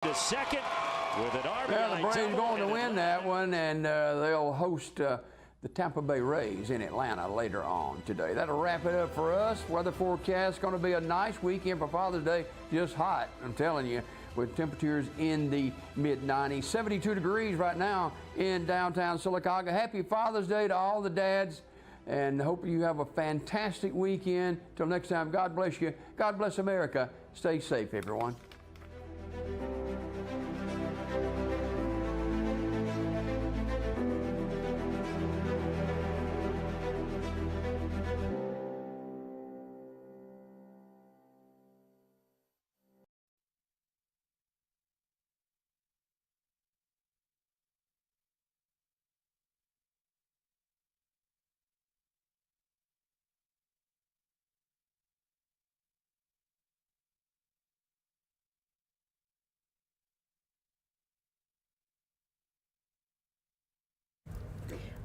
To second with an RBI. Well, the Braves going to win that one, and they'll host the Tampa Bay Rays in Atlanta later on today. That'll wrap it up for us. Weather forecast going to be a nice weekend for Father's Day. Just hot, I'm telling you, with temperatures in the mid-90s. 72 degrees right now in downtown Sylacauga. Happy Father's Day to all the dads, and hope you have a fantastic weekend. Till next time, God bless you. God bless America. Stay safe, everyone.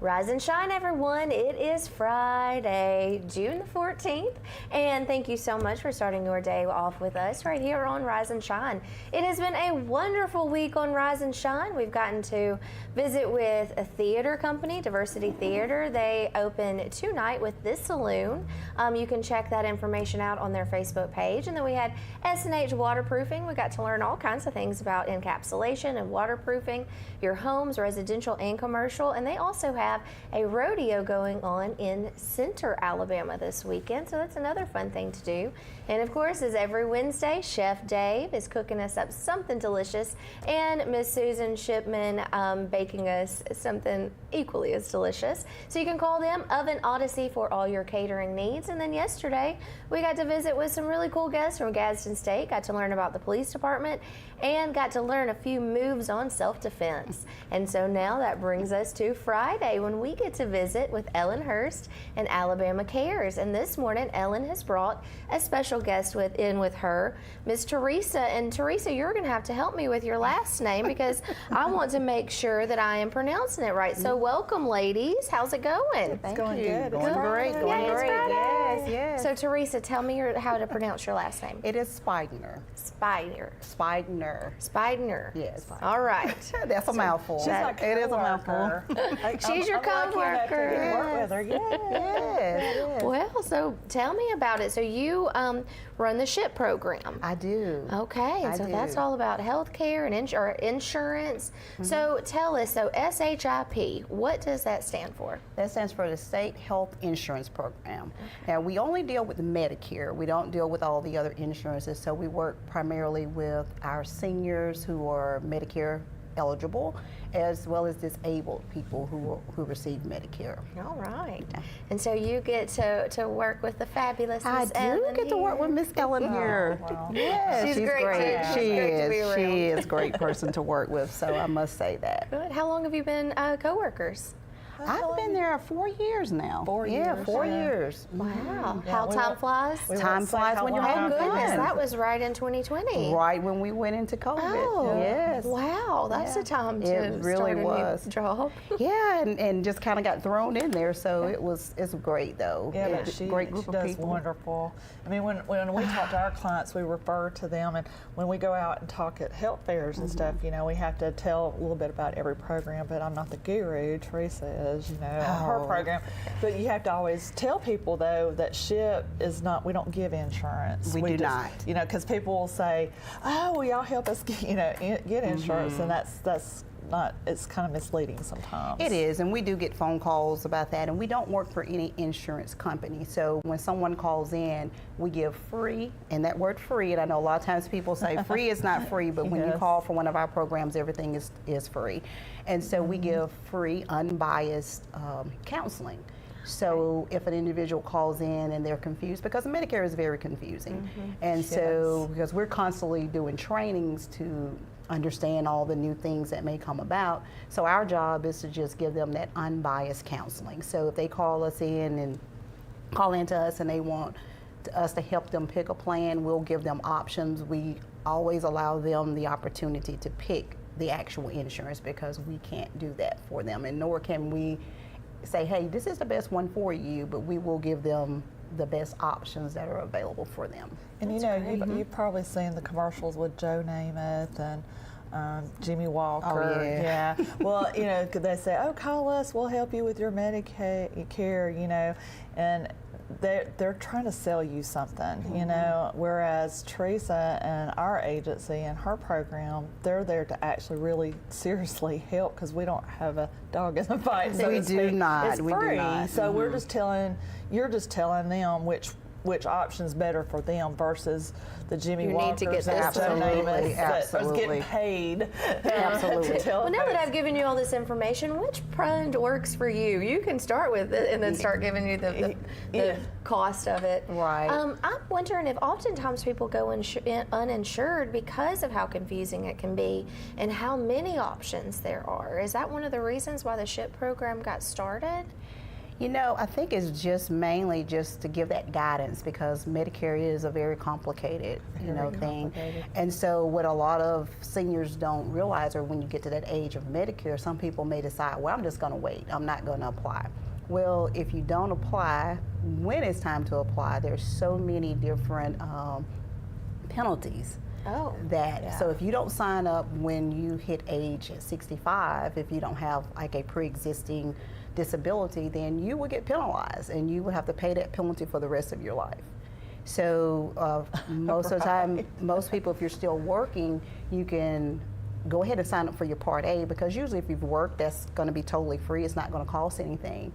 Rise and shine, everyone. It is Friday, June the 14th, and thank you so much for starting your day off with us right here on Rise and Shine. It has been a wonderful week on Rise and Shine. We've gotten to visit with a theater company, Diversity Theater. They open tonight with this saloon. You can check that information out on their Facebook page. And then we had S&H Waterproofing. We got to learn all kinds of things about encapsulation and waterproofing your homes, residential and commercial. And they also have a rodeo going on in Center, Alabama this weekend, so that's another fun thing to do. And of course, as every Wednesday, Chef Dave is cooking us up something delicious, and Miss Susan Shipman baking us something equally as delicious. So you can call them Oven Odyssey for all your catering needs. And then yesterday, we got to visit with some really cool guests from Gadsden State, got to learn about the police department, and got to learn a few moves on self-defense. And so now that brings us to Friday, when we get to visit with Ellen Hurst and Alabama Cares. And this morning, Ellen has brought a special guest with her, Miss Teresa. And Teresa, you're going to have to help me with your last name because I want to make sure that I am pronouncing it right. So welcome, ladies. How's it going? It's going good. Going great. Going great. Yes, yes. So Teresa, tell me how to pronounce your last name. It is Spiedner. Spiedner. Spiedner. Spiedner. Yes. All right. That's a mouthful. It is a mouthful. She's your coworker. Yes. Work with her. Yes. Well, so tell me about it. So you run the SHIP program. I do. Okay, so that's all about health care and insurance. So tell us, so SHIP, what does that stand for? That stands for the State Health Insurance Program. Now, we only deal with Medicare. We don't deal with all the other insurances, so we work primarily with our seniors who are Medicare eligible, as well as disabled people who receive Medicare. All right. And so you get to work with the fabulous Miss I do Ellen get to work with Miss Ellen here. Wow. Yes, She's great, too. She She's great to be around. She is a great person to work with, so I must say that. Good. How long have you been co-workers? I've been there 4 years now. 4 years. Yeah, 4 years. Wow. Yeah, How we time won't- flies? we Time won't say flies how when you're long having Oh, I've been. goodness, fun. that was right in 2020. Right when we went into COVID. Oh, Yes. wow, that's Yeah. the time to It really start a was. new job. Yeah, and just kind of got thrown in there, so it's great though. Yeah, It's but a she great group does of people. wonderful. I mean, when we talk to our clients, we refer to them, and when we go out and talk at health fairs and stuff, you know, we have to tell a little bit about every program. But I'm not the guru. Teresa is, you know, on her Oh. program. But you have to always tell people though that SHIP is not. We don't give insurance. We do not. You know, because people will say, "Oh, well, y'all help us get, get insurance," and that's not. It's kind of misleading sometimes. It is, and we do get phone calls about that, and we don't work for any insurance company. So when someone calls in, we give free, and that word free, and I know a lot of times people say free is not free, but when you Yes. call for one of our programs, everything is free. And so we give free, unbiased counseling. So if an individual calls in and they're confused, because Medicare is very confusing, and so because we're constantly doing trainings to understand all the new things that may come about, so our job is to just give them that unbiased counseling. So if they call us in and call into us and they want us to help them pick a plan, we'll give them options. We always allow them the opportunity to pick the actual insurance because we can't do that for them, and nor can we say, hey, this is the best one for you, but we will give them the best options that are available for them. And you know, you've probably seen the commercials with Joe Namath and Jimmy Walker. Oh, yeah. Well, you know, they say, "Oh, call us. We'll help you with your Medicare." You know, and they're trying to sell you something. You know, whereas Teresa and our agency and her program, they're there to actually really seriously help, because we don't have a dog in the fight. So We do not. It's We do free. not. So you're just telling them which option's better for them versus the Jimmy You need Walkers to get this and Joe done. Namath that was Absolutely. getting paid Absolutely. to tell Well, now that folks. I've given you all this information, which brand works for you? You can start with it and then start giving you the Yeah. cost of it. Right. I'm wondering if oftentimes people go uninsured because of how confusing it can be and how many options there are. Is that one of the reasons why the SHIP program got started? You know, I think it's just mainly just to give that guidance, because Medicare is a very complicated, thing. And so what a lot of seniors don't realize, or when you get to that age of Medicare, some people may decide, well, I'm just going to wait. I'm not going to apply. Well, if you don't apply, when it's time to apply, there's so many different penalties. So if you don't sign up when you hit age 65, if you don't have like a pre-existing disability, then you will get penalized, and you will have to pay that penalty for the rest of your life. So most of the time, most people, if you're still working, you can go ahead and sign up for your Part A, because usually if you've worked, that's going to be totally free. It's not going to cost anything.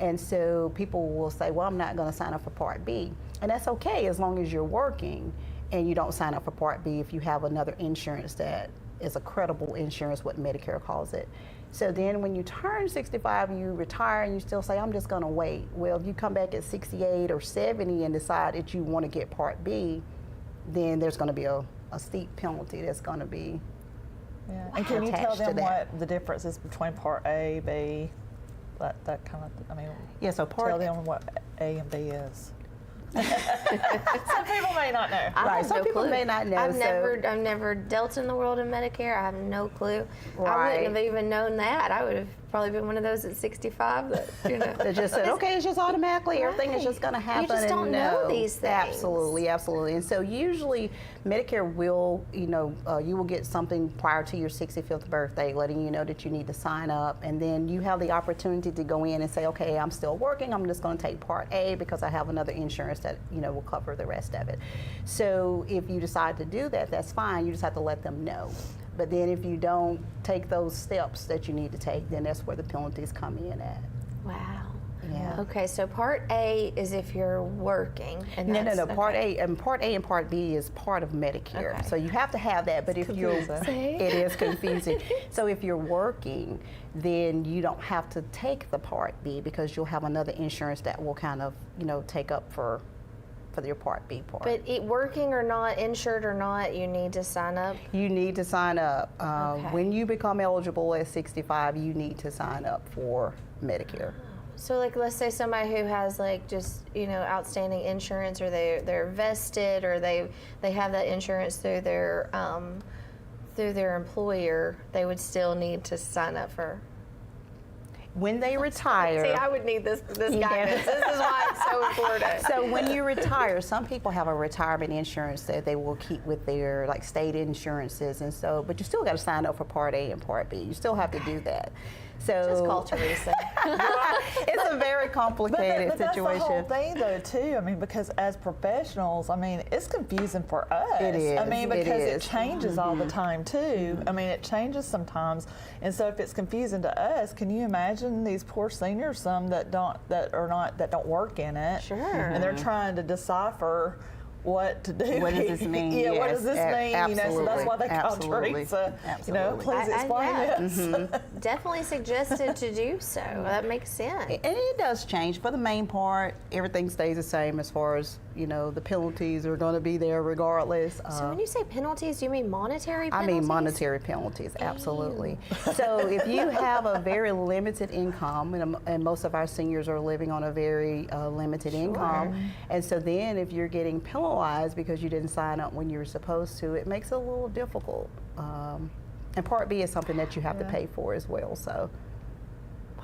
And so people will say, well, I'm not going to sign up for Part B. And that's okay as long as you're working and you don't sign up for Part B if you have another insurance that is a credible insurance, what Medicare calls it. So then when you turn 65, you retire, and you still say, I'm just going to wait. Well, if you come back at 68 or 70 and decide that you want to get Part B, then there's going to be a steep penalty that's going to be And can you tell attached to them that. what the difference is between Part A, B, that kind of, Yeah, so tell them what A and B is. Some people may not know. I Right, have some no people clue. may not know, I've so- never dealt in the world of Medicare. I have no clue. I Right. wouldn't have even known that. I would have probably been one of those at 65 that, They just said, okay, it's just automatically, everything is just going to happen. You just don't and know no, these things. Absolutely, absolutely. And so usually Medicare will, you will get something prior to your 65th birthday letting you know that you need to sign up. And then you have the opportunity to go in and say, okay, I'm still working. I'm just going to take Part A because I have another insurance that, will cover the rest of it. So if you decide to do that, that's fine. You just have to let them know. But then if you don't take those steps that you need to take, then that's where the penalties come in at. wow. Yeah. Okay, so Part A is if you're working. And No. that's- Part okay. A and Part B is part of Medicare. Okay. So you have to have that. But if confusing. it is confusing. So if you're working, then you don't have to take the Part B, because you'll have another insurance that will kind of, take up for your Part B part. But working or not, insured or not, you need to sign up. You need to sign up. Okay. When you become eligible at 65, you need to sign up for Medicare. So, like, let's say somebody who has just outstanding insurance, or they're vested, or they have that insurance through their employer, they would still need to sign up for. When they retire. See, I would need this guidance. This is why it's so important. So when you retire, some people have a retirement insurance that they will keep with their state insurances, and so, but you still got to sign up for Part A and Part B. You still have to do that. So Just call Teresa. it's a very complicated But that's situation. the whole thing, though, too. Because as professionals, it's confusing for us. It is. Because it is. changes all the time, too. It changes sometimes, and so if it's confusing to us, can you imagine these poor seniors, some that don't work in it, Sure. and they're trying to decipher what to do. What does this mean? Yeah, what Yes, does this mean? So that's why they call absolutely. Teresa. Absolutely. Please explain this. Definitely suggested to do so. That makes sense. And it does change. For the main part, everything stays the same as far as, the penalties are going to be there regardless. So when you say penalties, do you mean monetary I penalties? mean monetary penalties, absolutely. So if you have a very limited income, and most of our seniors are living on a very limited income, and so then if you're getting penalized because you didn't sign up when you were supposed to, it makes it a little difficult. And Part B is something that you have to pay for as well. So.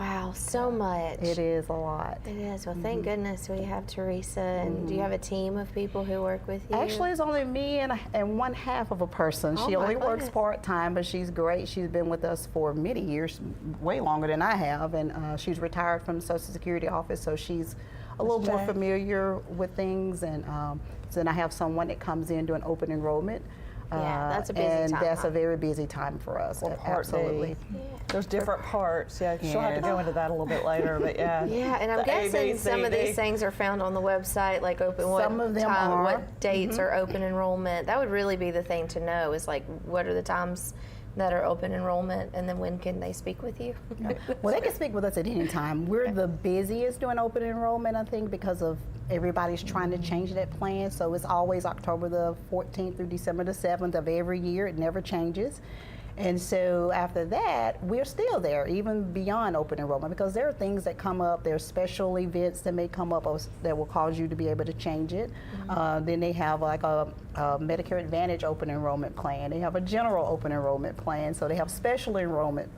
Wow, so much. It is a lot. It is. Well, thank goodness we have Teresa. And do you have a team of people who work with you? Actually, it's only me and one half of a person. Oh, She my only works goodness. part-time, but she's great. She's been with us for many years, way longer than I have, and she's retired from the Social Security office, so she's a little more familiar with things. And then I have someone that comes in doing open enrollment. Yeah, that's a busy and time, that's huh? a very busy time for us. Well, Part D. Absolutely. There's different parts. Yeah, she'll have to go into that a little bit later, but yeah. Yeah, and I'm The A, guessing B, some C, of D. these things are found on the website, like open Some of them are. what dates are open enrollment. That would really be the thing to know is like what are the times that are open enrollment, and then when can they speak with you? Well, they can speak with us at any time. We're the busiest doing open enrollment, I think, because of everybody's trying to change that plan. So it's always October the 14th through December the 7th of every year. It never changes. And so after that, we're still there, even beyond open enrollment, because there are things that come up. There's special events that may come up that will cause you to be able to change it. Then they have like a Medicare Advantage open enrollment plan. They have a general open enrollment plan. So they have special enrollment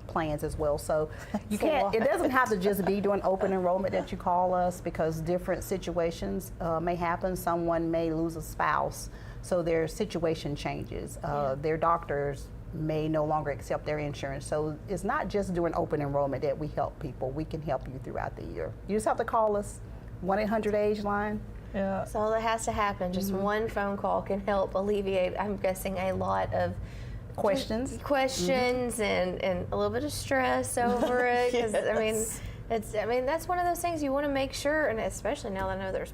plans as well. So you can't, it doesn't have to just be doing open enrollment that you call us, because different situations may happen. Someone may lose a spouse. So their situation changes. Their doctors may no longer accept their insurance. So it's not just doing open enrollment that we help people. We can help you throughout the year. You just have to call us, 1-800-AGE-LINE. Yeah. That's all that has to happen. Just one phone call can help alleviate, I'm guessing, a lot of Questions. and a little bit of stress over it. 'Cause, I mean, that's one of those things you want to make sure, and especially now that I know there's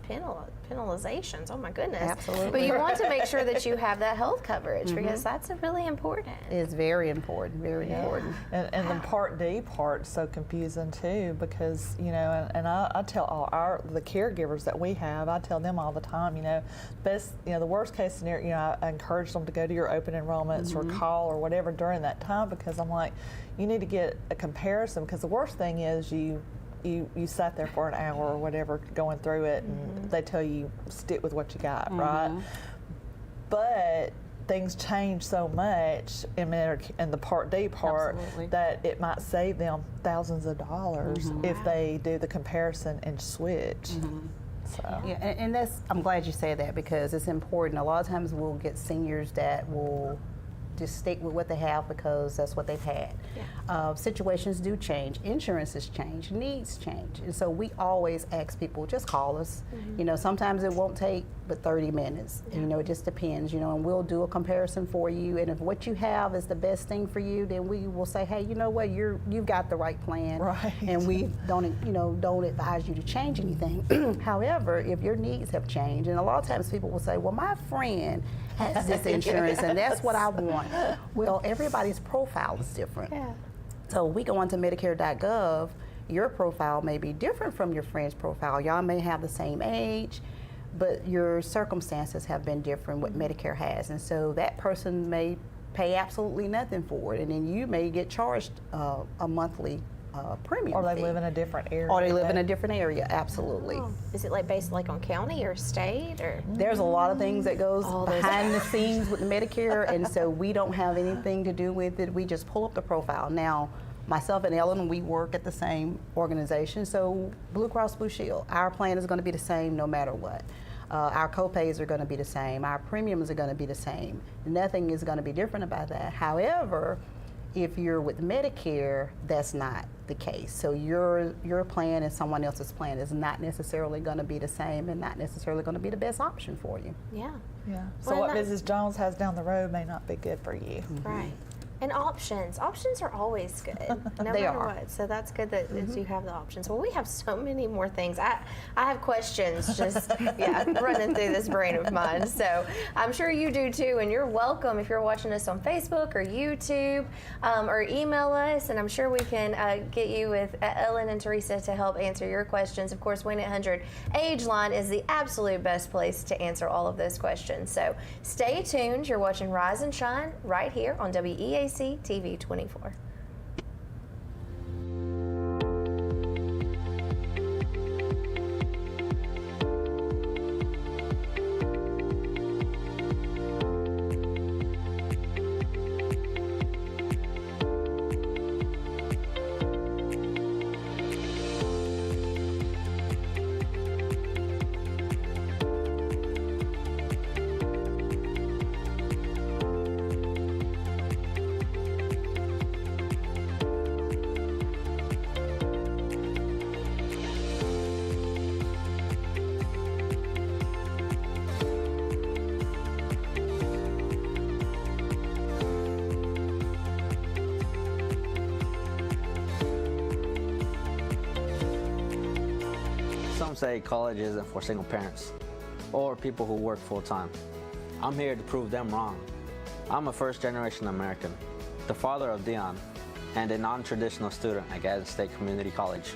penalizations. Oh my goodness! Absolutely. But you want to make sure that you have that health coverage because that's really important. It's very important, very important. And the Part D part's so confusing too, because and I tell the caregivers that we have, I tell them all the time, the worst case scenario, I encourage them to go to your open enrollments or call or whatever during that time, because I'm like, you need to get a comparison, because the worst thing is you sat there for an hour or whatever going through it, and they tell you stick with what you got, right? But things change so much in the Part D part that it might save them thousands of dollars if they do the comparison and switch. So. Yeah, and that's, I'm glad you say that, because it's important. A lot of times we'll get seniors that will just stick with what they have because that's what they've had. Situations do change, insurances change, needs change, and so we always ask people, just call us. Sometimes it won't take but 30 minutes. It just depends. And we'll do a comparison for you. And if what you have is the best thing for you, then we will say, hey, you know what, you've got the right plan, right? And we don't advise you to change anything. However, if your needs have changed, and a lot of times people will say, well, my friend has this insurance, and that's what I want. Well, everybody's profile is different. So we go onto Medicare.gov, your profile may be different from your friend's profile. Y'all may have the same age, but your circumstances have been different, what Medicare has. And so that person may pay absolutely nothing for it, and then you may get charged a monthly premium Or they fee. live in a different area. Or they live in a different area, absolutely. Oh. Is it based on county or state or? There's a lot of things that goes behind the scenes with Medicare, and so we don't have anything to do with it. We just pull up the profile. Now, myself and Ellen, we work at the same organization, so Blue Cross Blue Shield, our plan is going to be the same no matter what. Our copays are going to be the same. Our premiums are going to be the same. Nothing is going to be different about that. However, if you're with Medicare, that's not the case. So your plan and someone else's plan is not necessarily going to be the same and not necessarily going to be the best option for you. Yeah. So Well, what Mrs. Jones has down the road may not be good for you. Right. And options are always good, no They matter are. what. So that's good that you have the options. Well, we have so many more things. I have questions just running through this brain of mine. So I'm sure you do too. And you're welcome if you're watching us on Facebook or YouTube, or email us. And I'm sure we can get you with Ellen and Teresa to help answer your questions. Of course, 1-800-AGE-LINE is the absolute best place to answer all of those questions. So stay tuned. You're watching Rise and Shine right here on WEAC TV 24. say college isn't for single parents or people who work full-time. I'm here to prove them wrong. I'm a first-generation American, the father of Dion, and a non-traditional student at Gadsden State Community College.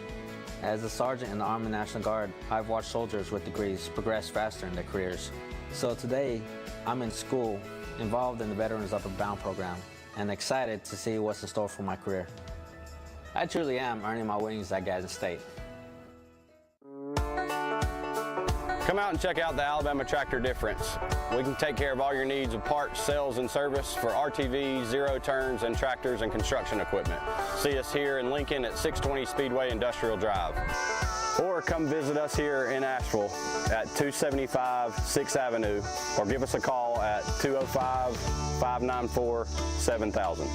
As a sergeant in the Army National Guard, I've watched soldiers with degrees progress faster in their careers. So today, I'm in school, involved in the Veterans Upward Bound program, and excited to see what's in store for my career. I truly am earning my wings at Gadsden State. Come out and check out the Alabama Tractor difference. We can take care of all your needs of parts, sales, and service for RTVs, zero turns, and tractors and construction equipment. See us here in Lincoln at 620 Speedway Industrial Drive. Or come visit us here in Asheville at 275 6th Avenue, or give us a call at 205-594-7000.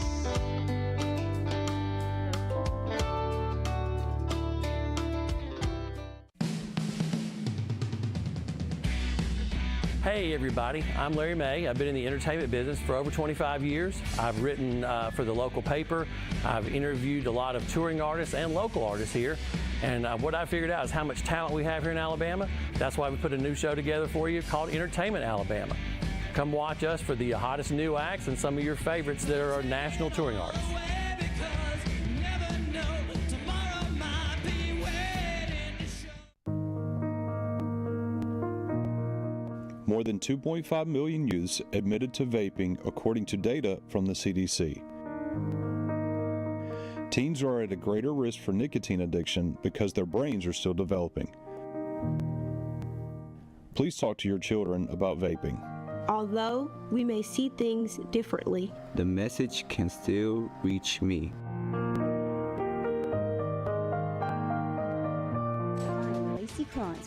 Hey everybody, I'm Larry May. I've been in the entertainment business for over 25 years. I've written for the local paper. I've interviewed a lot of touring artists and local artists here. And what I figured out is how much talent we have here in Alabama. That's why we put a new show together for you called Entertainment Alabama. Come watch us for the hottest new acts and some of your favorites that are national touring artists. More than 2.5 million youths admitted to vaping, according to data from the CDC. Teens are at a greater risk for nicotine addiction because their brains are still developing. Please talk to your children about vaping. Although we may see things differently, the message can still reach me.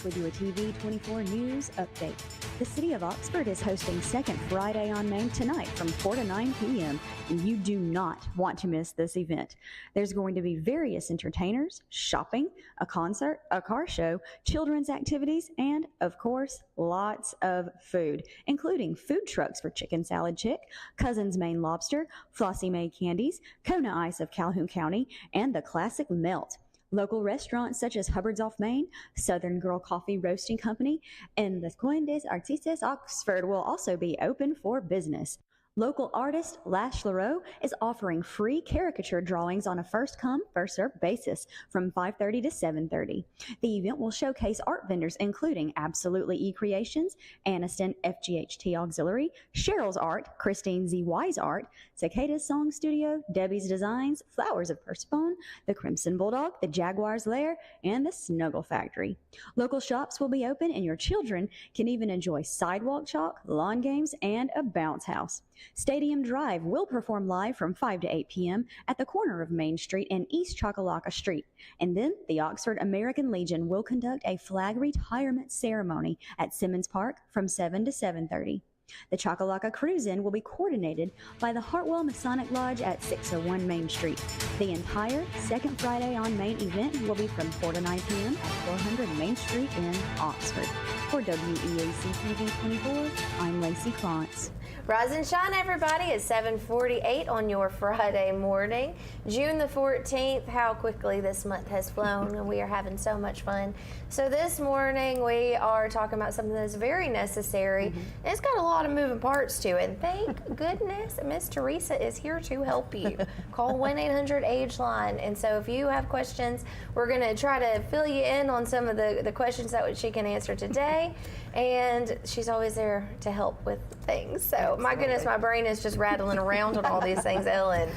With your TV 24 News update. The City of Oxford is hosting Second Friday on Main tonight from 4 to 9 p.m. and you do not want to miss this event. There's going to be various entertainers, shopping, a concert, a car show, children's activities, and, of course, lots of food, including food trucks for Chicken Salad Chick, Cousin's Maine Lobster, Flossie Mae Candies, Kona Ice of Calhoun County, and the classic Melt. Local restaurants such as Hubbard's Off Main, Southern Girl Coffee Roasting Company, and the Coin des Artistes Oxford will also be open for business. Local artist Lash LaRoe is offering free caricature drawings on a first-come, first-served basis from 5:30 to 7:30. The event will showcase art vendors including Absolutely E-Creations, Aniston FGHT Auxiliary, Cheryl's Art, Christine Z. Wise Art, Cicada's Song Studio, Debbie's Designs, Flowers of Persephone, the Crimson Bulldog, the Jaguar's Lair, and the Snuggle Factory. Local shops will be open and your children can even enjoy sidewalk chalk, lawn games, and a bounce house. Stadium Drive will perform live from 5 to 8 p.m. at the corner of Main Street and East Chocolaca Street. And then the Oxford American Legion will conduct a flag retirement ceremony at Simmons Park from 7 to 7:30. The Chocolaca Cruise-In will be coordinated by the Hartwell Masonic Lodge at 601 Main Street. The entire Second Friday on Main event will be from 4 to 9 p.m. at 400 Main Street in Oxford. For WEAC TV 24, I'm Lacey Klontz. Rise and shine, everybody. It's 7:48 on your Friday morning. June the 14th. How quickly this month has flown, and we are having so much fun. So this morning we are talking about something that's very necessary. And it's got a lot of moving parts to it. And thank goodness Miss Teresa is here to help you. Call 1-800-AGE-LINE. And so if you have questions, we're going to try to fill you in on some of the questions that she can answer today. And she's always there to help with things. So my goodness, my brain is just rattling around on all these things. Ellen,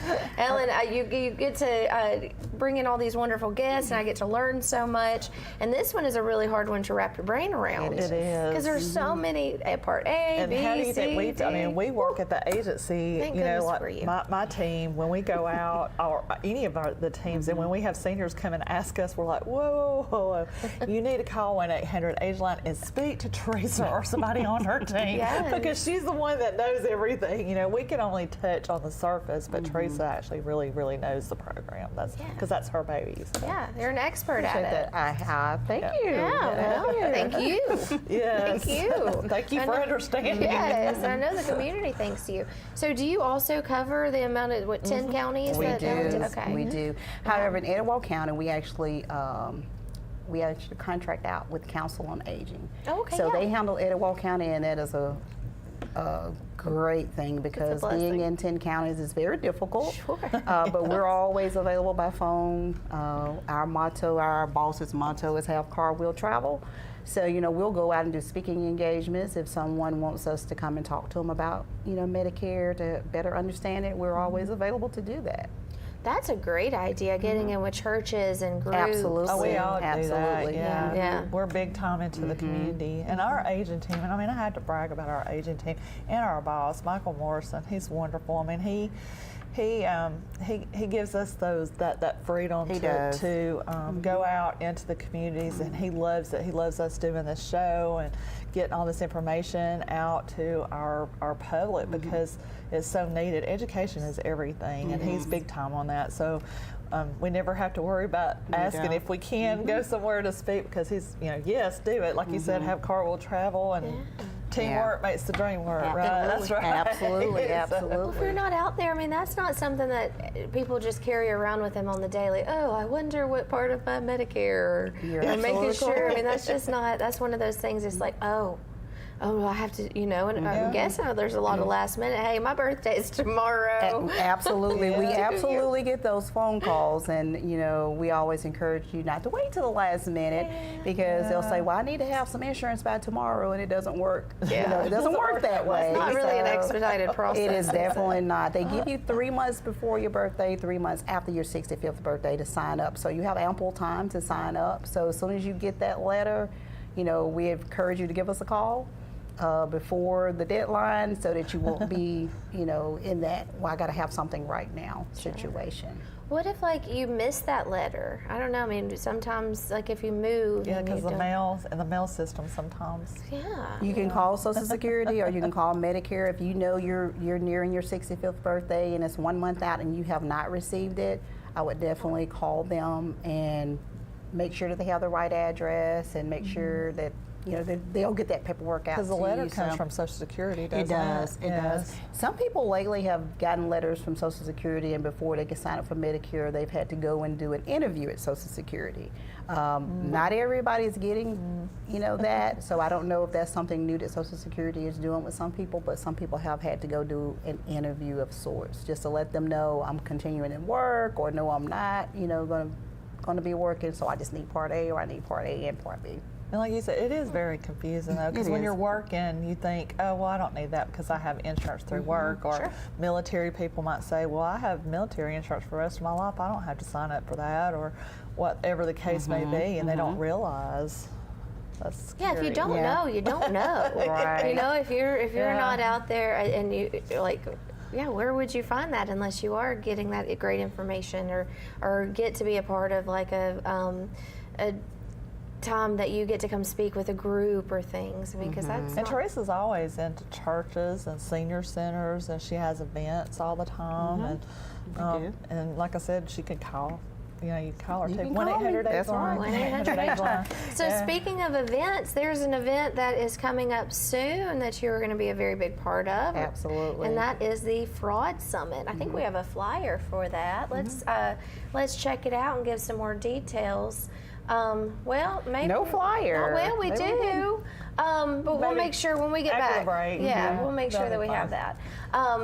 you get to bring in all these wonderful guests, and I get to learn so much. And this one is a really hard one to wrap your brain around. It is. Because there's so many, Part A, and B, how do you C, think D. I mean, we work at the agency, Thank you know, goodness like for you. my team, when we go out, or any of the teams, and when we have seniors come and ask us, we're like, whoa, you need to call 1-800-AGE-LINE and speak to Teresa or somebody on her team. Yes. Because she's the one that knows everything. You know, we can only touch on the surface, but Teresa actually really knows the program. That's because that's her baby. So. Yeah, you're an expert at it. I have. Thank you. Yeah, well, thank you. Yes. Thank you. Thank you for understanding. Yes, and I know the community thanks you. So do you also cover the amount of, 10 counties? We do. Okay. We do. However, in Etowah County, we actually we actually contract out with Council on Aging. Oh, okay, So yeah. they handle Etowah County, and that is a great thing because being in 10 counties is very difficult. Sure. But we're always available by phone. Our motto, our boss's motto is have car, wheel travel. So, you know, we'll go out and do speaking engagements if someone wants us to come and talk to them about, you know, Medicare to better understand it. We're always available to do that. That's a great idea, getting in with churches and groups. Absolutely. Oh, we all do that. Absolutely. Yeah. We're big time into the community, and our agent team. And I mean, I have to brag about our agent team and our boss, Michael Morrison. He's wonderful. I mean, he gives us that freedom to go out into the communities, and he loves it. He loves us doing this show and getting all this information out to our public because it's so needed. Education is everything, and he's big time on that. So we never have to worry about asking if we can go somewhere to speak because he's, you know, yes, do it. Like you said, have car will travel and. Teamwork makes the dream work, right? That's right. Absolutely, absolutely. Well, if you're not out there, I mean, that's not something that people just carry around with them on the daily. Oh, I wonder what part of my Medicare, or making sure. I mean, that's just not, that's one of those things. It's like, oh, I have to, you know, and I'm guessing there's a lot of last minute, hey, my birthday is tomorrow. Absolutely. We absolutely get those phone calls, and, you know, we always encourage you not to wait till the last minute because they'll say, well, I need to have some insurance by tomorrow, and it doesn't work. You know, it doesn't work that way. It's not really an expedited process. It is definitely not. They give you 3 months before your birthday, 3 months after your 65th birthday to sign up. So you have ample time to sign up. So as soon as you get that letter, you know, we encourage you to give us a call before the deadline so that you won't be, you know, in that, well, I got to have something right now situation. What if, like, you miss that letter? I don't know. I mean, sometimes, like, if you move. Yeah, because the mail system sometimes. Yeah. You can call Social Security or you can call Medicare if you know you're nearing your 65th birthday and it's 1 month out and you have not received it. I would definitely call them and make sure that they have the right address and make sure that, you know, they'll get that paperwork out to you. Because the letter comes from Social Security, doesn't it? It does. Some people lately have gotten letters from Social Security, and before they can sign up for Medicare, they've had to go and do an interview at Social Security. Not everybody's getting, you know, that, so I don't know if that's something new that Social Security is doing with some people, but some people have had to go do an interview of sorts, just to let them know I'm continuing in work, or no, I'm not, you know, going to be working, so I just need Part A, or I need Part A and Part B. And like you said, it is very confusing though, because when you're working, you think, oh, well, I don't need that because I have insurance through work, or military people might say, well, I have military insurance for the rest of my life. I don't have to sign up for that, or whatever the case may be, and they don't realize. That's scary. Yeah, if you don't know, you don't know. Right. You know, if you're not out there and you're like. Yeah, where would you find that unless you are getting that great information or get to be a part of like a time that you get to come speak with a group or things? I mean, because that's. And Teresa's always into churches and senior centers, and she has events all the time. And like I said, she can call. You know, you call her. 1-800-8-BLIND. That's right. 1-800-8-BLIND. So speaking of events, there's an event that is coming up soon that you're going to be a very big part of. Absolutely. And that is the Fraud Summit. I think we have a flyer for that. Let's check it out and give some more details. Well, maybe no flyer. Oh, well, we do. But we'll make sure when we get back. The break. Yeah, we'll make sure that we have that.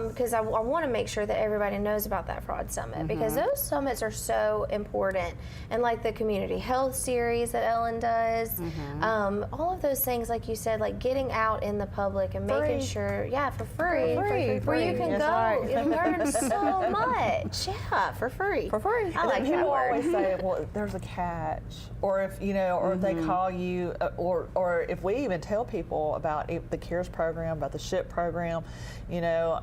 Because I want to make sure that everybody knows about that Fraud Summit, because those summits are so important. And like the community health series that Ellen does, all of those things, like you said, like getting out in the public and making sure, for free, where you can go and learn so much. Yeah, for free. I like that word. People always say, well, there's a catch, or if you know, or if they call you, or if we even tell people about the CARES program, about the SHIP program, you know,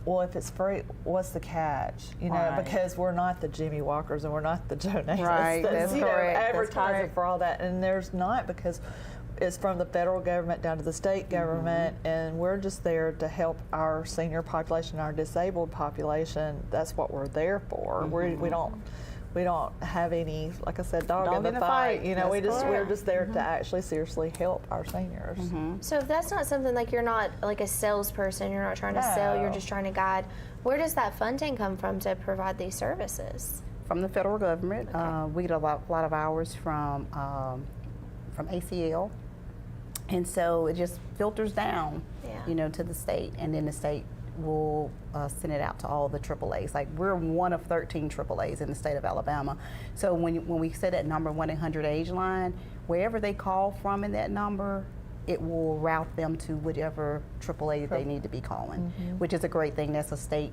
well, if it's free, what's the catch? You know, because we're not the Jimmy Walkers and we're not the Joe Nathans. Right, that's correct. Advertising for all that, and there's not, because it's from the federal government down to the state government, and we're just there to help our senior population, our disabled population. That's what we're there for. We don't have any, like I said, dog in the fight. You know, we're just there to actually seriously help our seniors. So if that's not something, like you're not like a salesperson, you're not trying to sell, you're just trying to guide, where does that funding come from to provide these services? from the federal government. We get a lot of hours from ACL, and so it just filters down, to the state, and then the state will send it out to all the AAAs. Like, we're one of 13 AAAs in the state of Alabama. So when we say that number 1-800-AGE line, wherever they call from in that number, it will route them to whatever AAA they need to be calling, which is a great thing. That's the state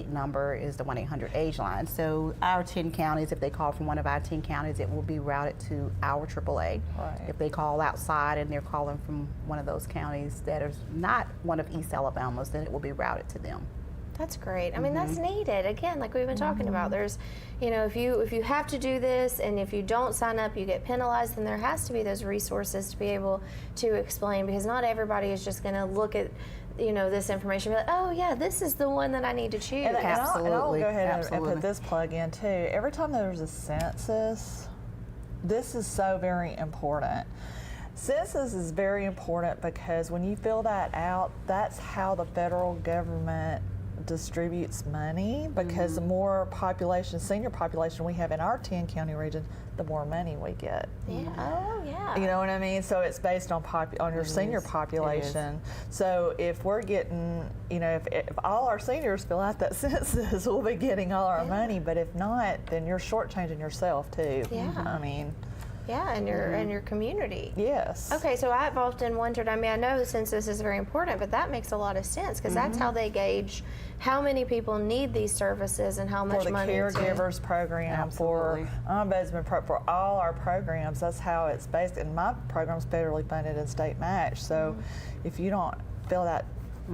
number is the 1-800-AGE line. So our 10 counties, if they call from one of our 10 counties, it will be routed to our AAA. Right. If they call outside and they're calling from one of those counties that is not one of East Alabama's, then it will be routed to them. That's great. I mean, that's needed. Again, like we've been talking about, there's, if you have to do this and if you don't sign up, you get penalized, then there has to be those resources to be able to explain, because not everybody is just going to look at, this information and be like, oh yeah, this is the one that I need to choose. And Absolutely. I'll go ahead and Absolutely. put this plug in too. Every time there's a census, this is so very important. Census is very important because when you fill that out, that's how the federal government distributes money, because the more population, senior population we have in our 10 county region, the more money we get. Yeah. Oh, yeah. You know what I mean? So it's based on your senior population. So if we're getting, if all our seniors fill out that census, we'll be getting all our money. But if not, then you're shortchanging yourself too. Yeah. I mean. Yeah, and your community. Yes. Okay, so I've often wondered, I know the census is very important, but that makes a lot of sense, because that's how they gauge how many people need these services and how much money. For the Caregivers program, for Ombudsman, for all our programs, that's how it's based. And my program's federally funded and state matched. So if you don't fill that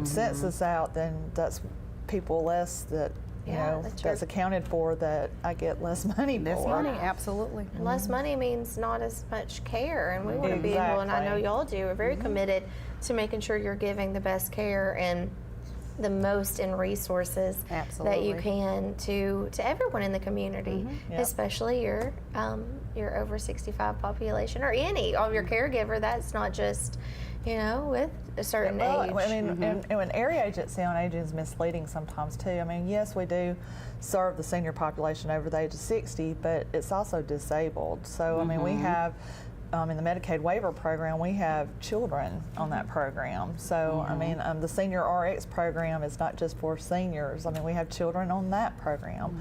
census out, then that's people less that that's accounted for that I get less money Less for. money, absolutely. And less money means not as much care, and we want to be able, and I know y'all do, we're very committed to making sure you're giving the best care and the most in resources that you can to everyone in the community, especially your over 65 population, or any of your caregiver. That's not just with a certain age. I mean, and an area agency on aging is misleading sometimes too. I mean, yes, we do serve the senior population over the age of 60, but it's also disabled. So, I mean, we have, in the Medicaid waiver program, we have children on that program. So, I mean, the Senior RX program is not just for seniors. I mean, we have children on that program.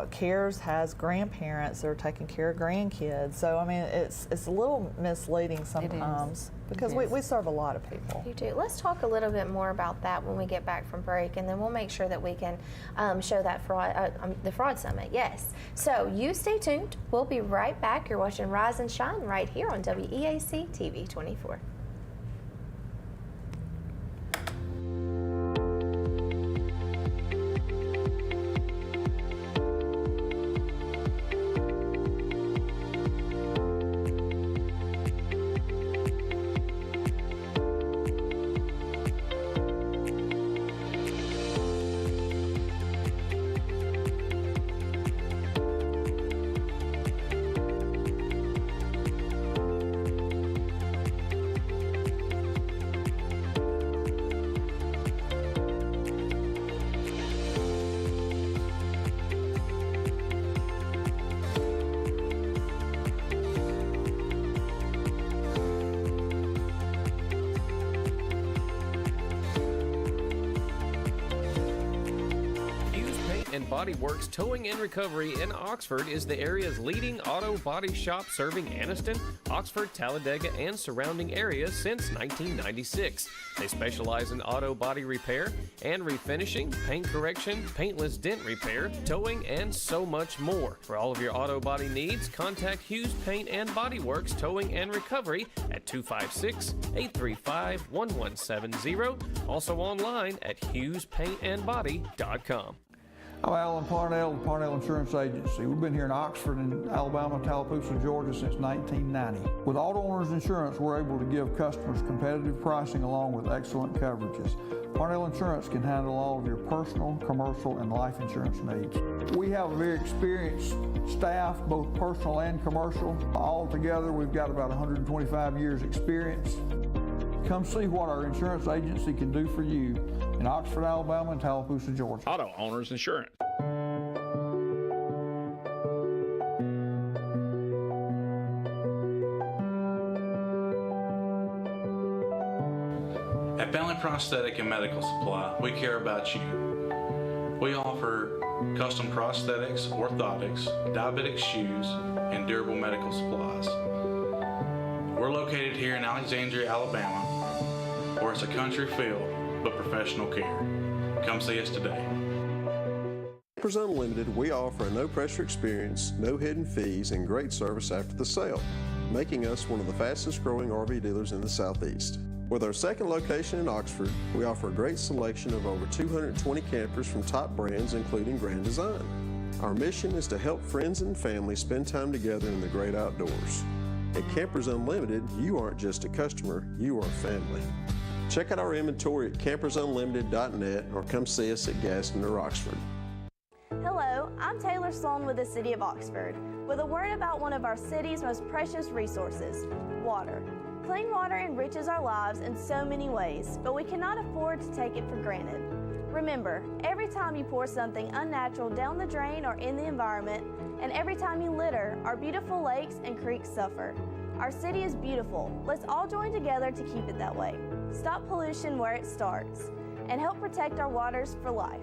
CARES has grandparents that are taking care of grandkids. So, I mean, it's a little misleading sometimes. Because we serve a lot of people. You do. Let's talk a little bit more about that when we get back from break, and then we'll make sure that we can show that the Fraud Summit. Yes. So you stay tuned. We'll be right back. You're watching Rise and Shine right here on WEAC TV 24. and Body Works Towing and Recovery in Oxford is the area's leading auto body shop, serving Anniston, Oxford, Talladega, and surrounding areas since 1996. They specialize in auto body repair and refinishing, paint correction, paintless dent repair, towing, and so much more. For all of your auto body needs, contact Hughes Paint and Body Works Towing and Recovery at 256-835-1170. Also online at HughesPaintandBody.com. I'm Alan Parnell with Parnell Insurance Agency. We've been here in Oxford and Alabama, Tallapoosa, Georgia since 1990. With Auto Owners Insurance, we're able to give customers competitive pricing along with excellent coverages. Parnell Insurance can handle all of your personal, commercial, and life insurance needs. We have a very experienced staff, both personal and commercial. All together, we've got about 125 years experience. Come see what our insurance agency can do for you in Oxford, Alabama, and Tallapoosa, Georgia. Auto Owners Insurance. Prosthetic and Medical Supply. We care about you. We offer custom prosthetics, orthotics, diabetic shoes, and durable medical supplies. We're located here in Alexandria, Alabama, where it's a country feel but professional care. Come see us today. Caregivers Unlimited, we offer a no-pressure experience, no hidden fees, and great service after the sale, making us one of the fastest-growing RV dealers in the Southeast. With our second location in Oxford, we offer a great selection of over 220 campers from top brands, including Grand Design. Our mission is to help friends and family spend time together in the great outdoors. At Campers Unlimited, you aren't just a customer, you are family. Check out our inventory at campersunlimited.net or come see us at Gaston or Oxford. Hello, I'm Taylor Sloan with the City of Oxford, with a word about one of our city's most precious resources, water. Clean water enriches our lives in so many ways, but we cannot afford to take it for granted. Remember, every time you pour something unnatural down the drain or in the environment, and every time you litter, our beautiful lakes and creeks suffer. Our city is beautiful. Let's all join together to keep it that way. Stop pollution where it starts, and help protect our waters for life.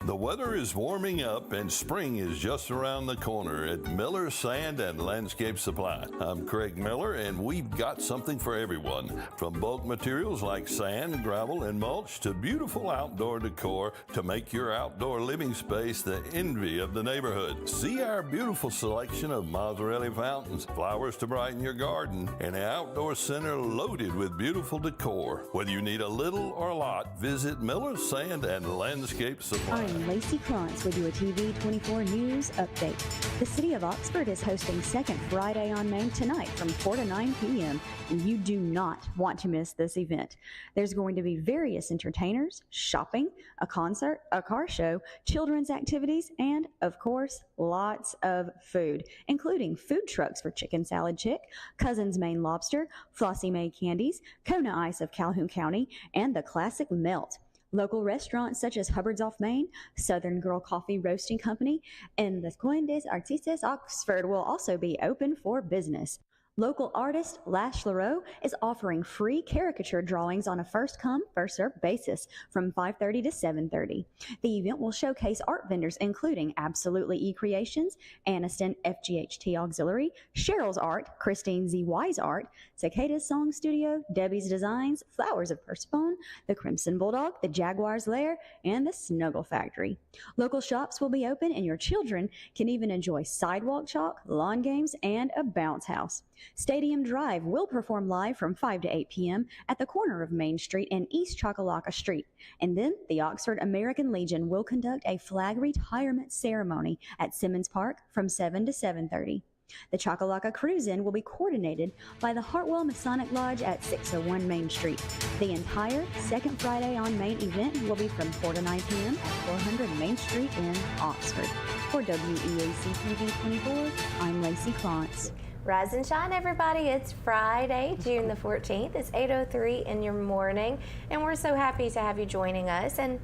The weather is warming up and spring is just around the corner at Miller Sand and Landscape Supply. I'm Craig Miller and we've got something for everyone. From bulk materials like sand, gravel, and mulch to beautiful outdoor decor to make your outdoor living space the envy of the neighborhood. See our beautiful selection of Mazzarelli fountains, flowers to brighten your garden, and an outdoor center loaded with beautiful decor. Whether you need a little or a lot, visit Miller Sand and Landscape Supply. I'm Lacey Krantz with your TV 24 News Update. The City of Oxford is hosting Second Friday on Main tonight from 4 to 9 p.m., and you do not want to miss this event. There's going to be various entertainers, shopping, a concert, a car show, children's activities, and, of course, lots of food, including food trucks for Chicken Salad Chick, Cousin's Maine Lobster, Flossie Mae Candies, Kona Ice of Calhoun County, and the classic Melt. Local restaurants such as Hubbard's Off Main, Southern Girl Coffee Roasting Company, and Les Coins des Artistes Oxford will also be open for business. Local artist Lash Leroux is offering free caricature drawings on a first-come, first-served basis from 5:30 to 7:30. The event will showcase art vendors including Absolutely E-Creations, Aniston FGHT Auxiliary, Cheryl's Art, Christine Z. Wise Art, Cicada's Song Studio, Debbie's Designs, Flowers of Persephone, the Crimson Bulldog, the Jaguar's Lair, and the Snuggle Factory. Local shops will be open and your children can even enjoy sidewalk chalk, lawn games, and a bounce house. Stadium Drive will perform live from 5 to 8 p.m. at the corner of Main Street and East Chocolaca Street. And then the Oxford American Legion will conduct a flag retirement ceremony at Simmons Park from 7 to 7:30. The Chocolaca Cruise-In will be coordinated by the Hartwell Masonic Lodge at 601 Main Street. The entire Second Friday on Main event will be from 4 to 9 p.m. at 400 Main Street in Oxford. For WEAC TV 24, I'm Lacey Krantz. Rise and shine, everybody. It's Friday, June the 14th. It's 8:03 in your morning, and we're so happy to have you joining us. And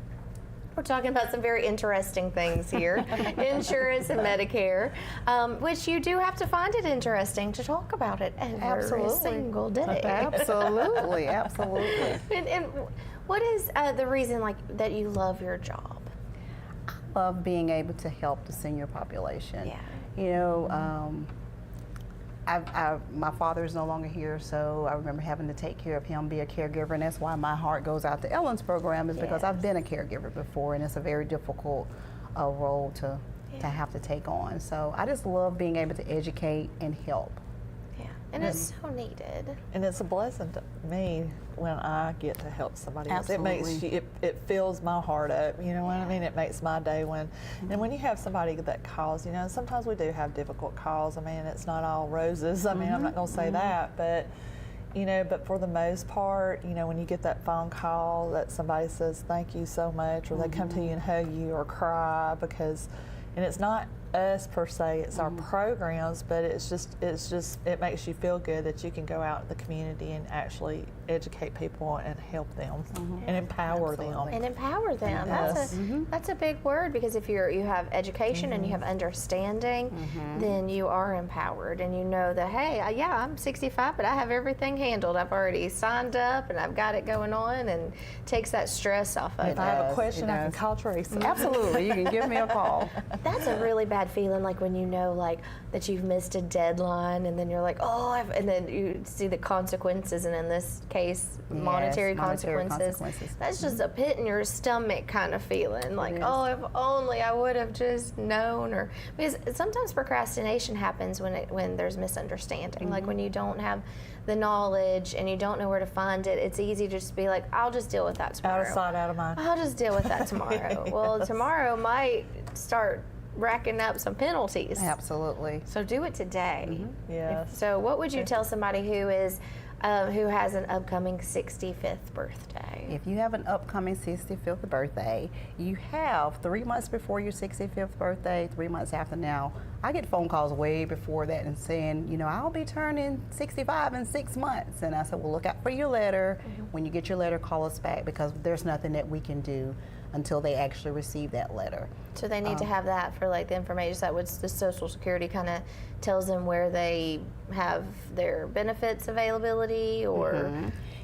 we're talking about some very interesting things here, insurance and Medicare, which you do have to find it interesting to talk about it every single day. Absolutely, absolutely. And what is the reason that you love your job? I love being able to help the senior population. Yeah. You know, my father is no longer here, so I remember having to take care of him, be a caregiver, and that's why my heart goes out to Ellen's program, is because I've been a caregiver before, and it's a very difficult role to have to take on. So I just love being able to educate and help. Yeah, and it's so needed. And it's a blessing to me when I get to help somebody else. Absolutely. It fills my heart up, you know what I mean? It makes my day and when you have somebody that calls, you know, sometimes we do have difficult calls. I mean, it's not all roses. I mean, I'm not going to say that, but you know, but for the most part, you know, when you get that phone call that somebody says thank you so much, or they come to you and hug you or cry and it's not us per se, it's our programs, but it makes you feel good that you can go out in the community and actually educate people and help them and empower them. And empower them. Yes. That's a big word, because if you have education and you have understanding, then you are empowered, and you know that, hey, yeah, I'm 65, but I have everything handled. I've already signed up and I've got it going on, and takes that stress off of it. If I have a question, I can call Teresa. Absolutely, you can give me a call. That's a really bad feeling, like when you know, like, that you've missed a deadline, and then you're like, oh, and then you see the consequences, and in this case, monetary consequences. That's just a pit in your stomach kind of feeling, like, oh, if only I would have just known. Or because sometimes procrastination happens when there's misunderstanding, like when you don't have the knowledge and you don't know where to find it. It's easy to just be like, I'll just deal with that tomorrow. Out of sight, out of mind. I'll just deal with that tomorrow. Well, tomorrow might start racking up some penalties. Absolutely. So do it today. Yes. So what would you tell somebody who has an upcoming 65th birthday? If you have an upcoming 65th birthday, you have 3 months before your 65th birthday, 3 months after now. I get phone calls way before that and saying, you know, I'll be turning 65 in 6 months. And I said, well, look out for your letter. When you get your letter, call us back, because there's nothing that we can do until they actually receive that letter. So they need to have that for, like, the information. That what the Social Security kind of tells them where they have their benefits availability, or.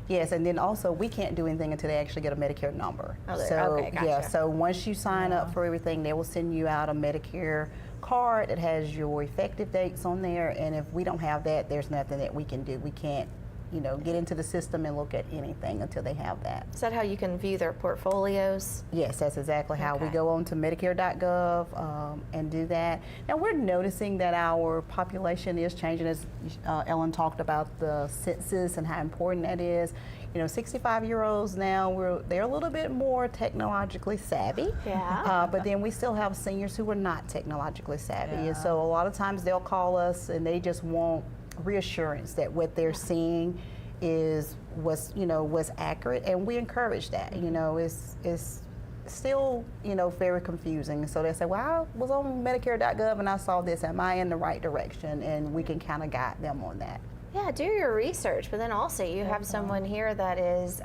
Yes, and then also we can't do anything until they actually get a Medicare number. Okay, gotcha. Yeah, so once you sign up for everything, they will send you out a Medicare card that has your effective dates on there, and if we don't have that, there's nothing that we can do. We can't, you know, get into the system and look at anything until they have that. Is that how you can view their portfolios? Yes, that's exactly how we go on to Medicare.gov and do that. Now, we're noticing that our population is changing, as Ellen talked about the census and how important that is. You know, 65-year-olds now, they're a little bit more technologically savvy. But then we still have seniors who are not technologically savvy. And so a lot of times they'll call us and they just want reassurance that what they're seeing was accurate, and we encourage that. You know, it's still, you know, very confusing. So they say, well, I was on Medicare.gov and I saw this. Am I in the right direction? And we can kind of guide them on that. Yeah, do your research, but then also you have someone here that is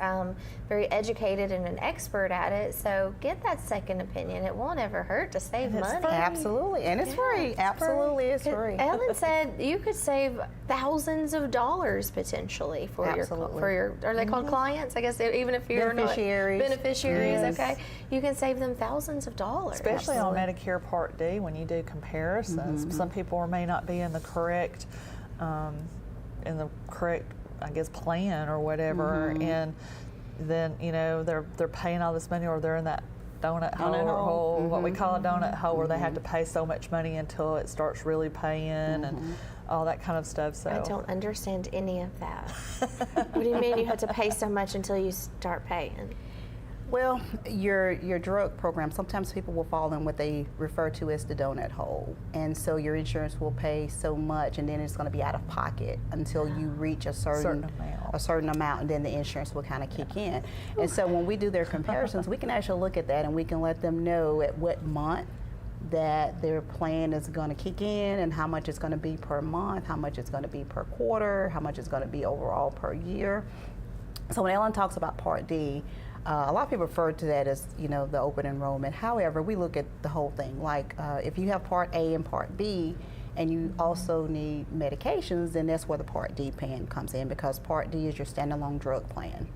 very educated and an expert at it, so get that second opinion. It won't ever hurt to save money. Absolutely, and it's free. Absolutely, it's free. Ellen said you could save thousands of dollars potentially for your are they called clients? I guess even if you're beneficiaries. Not beneficiaries, okay, you can save them thousands of dollars. Especially on Medicare Part D, when you do comparisons, some people may not be in the correct. I guess, plan or whatever, and then, you know, they're paying all this money, or they're in that donut hole, what we call a donut hole, where they have to pay so much money until it starts really paying, and all that kind of stuff. So I don't understand any of that. What do you mean you have to pay so much until you start paying? Well, your drug program, sometimes people will fall in what they refer to as the donut hole. And so your insurance will pay so much, and then it's going to be out of pocket until you reach a certain amount, and then the insurance will kind of kick in. And so when we do their comparisons, we can actually look at that, and we can let them know at what month that their plan is going to kick in, and how much it's going to be per month, how much it's going to be per quarter, how much it's going to be overall per year. So when Ellen talks about Part D, a lot of people refer to that as, you know, the open enrollment. However, we look at the whole thing. Like if you have Part A and Part B, and you also need medications, then that's where the Part D plan comes in, because Part D is your standalone drug plan.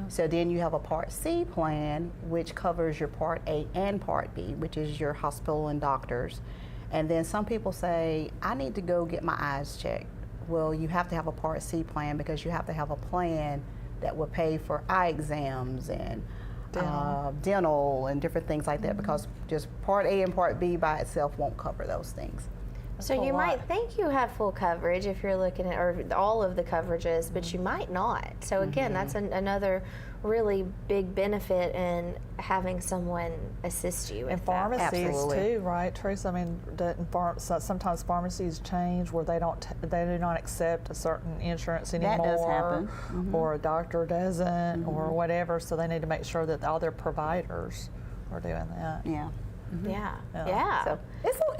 So then you have a Part C plan, which covers your Part A and Part B, which is your hospital and doctors. And then some people say, I need to go get my eyes checked. Well, you have to have a Part C plan, because you have to have a plan that will pay for eye exams and dental and different things like that, because just Part A and Part B by itself won't cover those things. So you might think you have full coverage if you're looking at all of the coverages, but you might not. So again, that's another really big benefit in having someone assist you with and pharmacies too, right, Teresa? I mean, sometimes pharmacies change where they do not accept a certain insurance anymore. That does happen. Or a doctor doesn't, or whatever. So they need to make sure that all their providers are doing that. Yeah. Yeah. So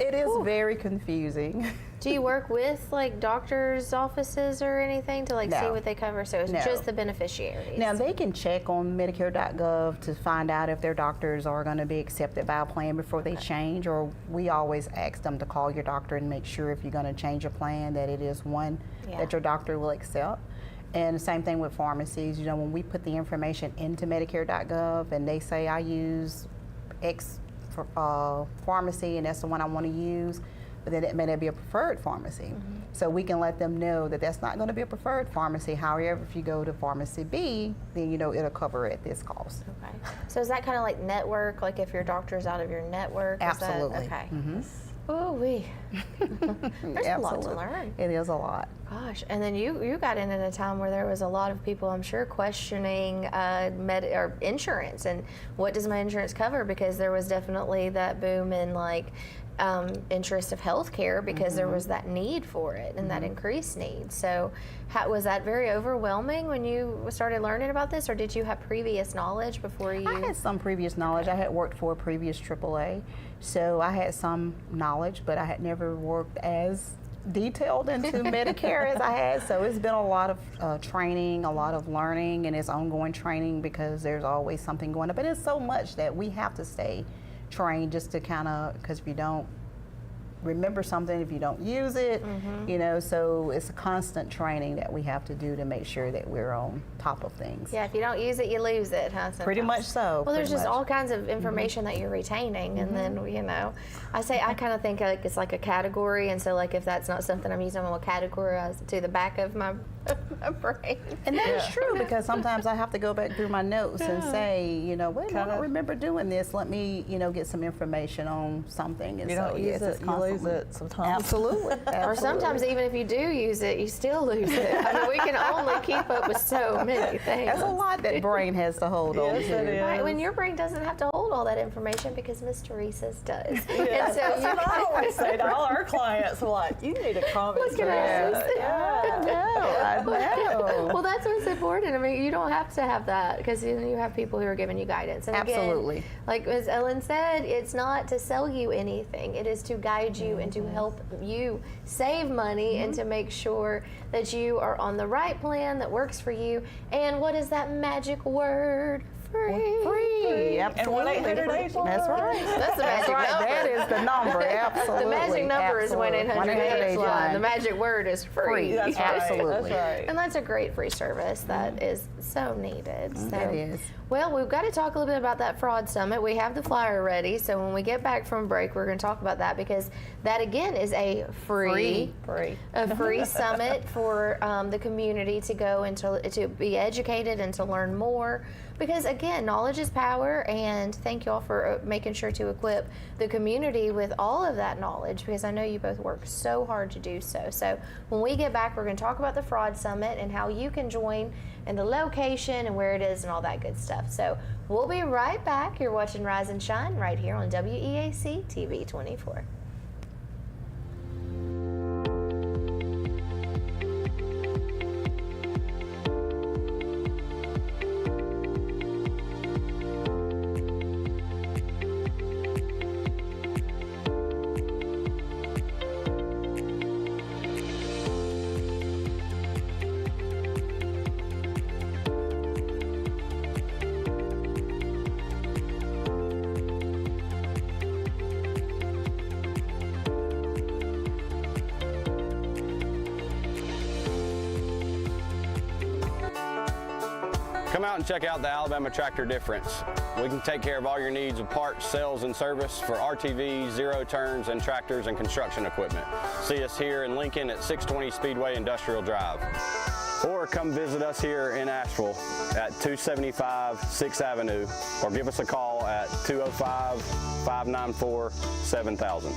it is very confusing. Do you work with like doctors' offices or anything to like see what they cover? So it's just the beneficiaries. Now they can check on Medicare.gov to find out if their doctors are going to be accepted by a plan before they change, or we always ask them to call your doctor and make sure if you're going to change a plan that it is one that your doctor will accept. And the same thing with pharmacies. You know, when we put the information into Medicare.gov and they say I use X pharmacy and that's the one I want to use, but then it may not be a preferred pharmacy. So we can let them know that that's not going to be a preferred pharmacy. However, if you go to pharmacy B, then you know it'll cover it at this cost. Okay. So is that kind of like network? Like if your doctor's out of your network? Absolutely. Is that, okay. There's a lot to learn. It is a lot. Gosh, and then you got in at a time where there was a lot of people, I'm sure, questioning or insurance and what does my insurance cover, because there was definitely that boom in like interest of healthcare because there was that need for it and that increased need. So was that very overwhelming when you started learning about this, or did you have previous knowledge before you? I had some previous knowledge. I had worked for a previous AAA, so I had some knowledge, but I had never worked as detailed into Medicare as I had. So it's been a lot of training, a lot of learning, and it's ongoing training because there's always something going on. But it's so much that we have to stay trained just to kind of, because if you don't remember something, if you don't use it, you know, so it's a constant training that we have to do to make sure that we're on top of things. Yeah, if you don't use it, you lose it, huh? Sometimes. Pretty much so. Well, there's just all kinds of information that you're retaining, and then, you know, I kind of think like it's like a category, and so like if that's not something I'm using, I'm going to categorize it to the back of my brain. And that is true, because sometimes I have to go back through my notes and say, you know, wait, I don't remember doing this. Let me, you know, get some information on something. And you don't use it, you lose it sometimes. Absolutely. Or sometimes even if you do use it, you still lose it. I mean, we can only keep up with so many things. That's a lot that brain has to hold on to. Right, when your brain doesn't have to hold all that information because Miss Teresa's does. Yeah. And so That's what I always say to all our clients, like, you need a comment. Look at us. I know. Well, that's what's important. I mean, you don't have to have that because you have people who are giving you guidance. And Absolutely. Again, like as Ellen said, it's not to sell you anything. It is to guide you and to help you save money and to make sure that you are on the right plan that works for you. And what is that magic word? Free. Absolutely. And 1-800-AGENT. That's right. That's the magic number. That is the number. Absolutely. The magic number is 1-800-AGENT. The magic word is free. That's right. Absolutely. That's right. And that's a great free service that is so needed. So, it is. Well, we've got to talk a little bit about that fraud summit. We have the flyer ready, so when we get back from break, we're going to talk about that, because that again is a free summit for the community to go and to be educated and to learn more. Because again, knowledge is power, and thank you all for making sure to equip the community with all of that knowledge, because I know you both work so hard to do so. So when we get back, we're going to talk about the Fraud Summit and how you can join, and the location and where it is and all that good stuff. So we'll be right back. You're watching Rise and Shine right here on WEAC TV 24. Come out and check out the Alabama Tractor Difference. We can take care of all your needs of parts, sales, and service for RTVs, zero turns, and tractors and construction equipment. See us here in Lincoln at 620 Speedway Industrial Drive. Or come visit us here in Asheville at 275 6th Avenue, or give us a call at 205-594-7000.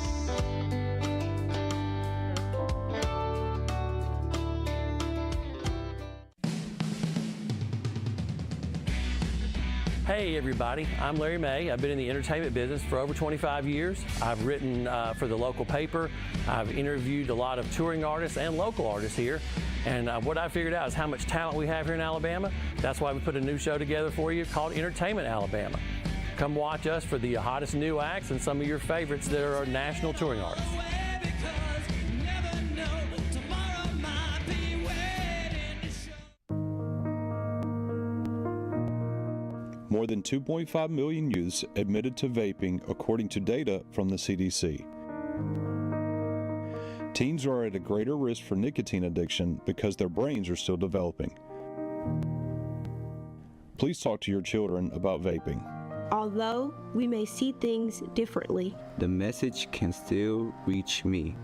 Hey everybody, I'm Larry May. I've been in the entertainment business for over 25 years. I've written for the local paper. I've interviewed a lot of touring artists and local artists here. And what I figured out is how much talent we have here in Alabama. That's why we put a new show together for you called Entertainment Alabama. Come watch us for the hottest new acts and some of your favorites that are national touring artists. More than 2.5 million youths admitted to vaping, according to data from the CDC. Teens are at a greater risk for nicotine addiction because their brains are still developing. Please talk to your children about vaping. Although we may see things differently, The message can still reach me.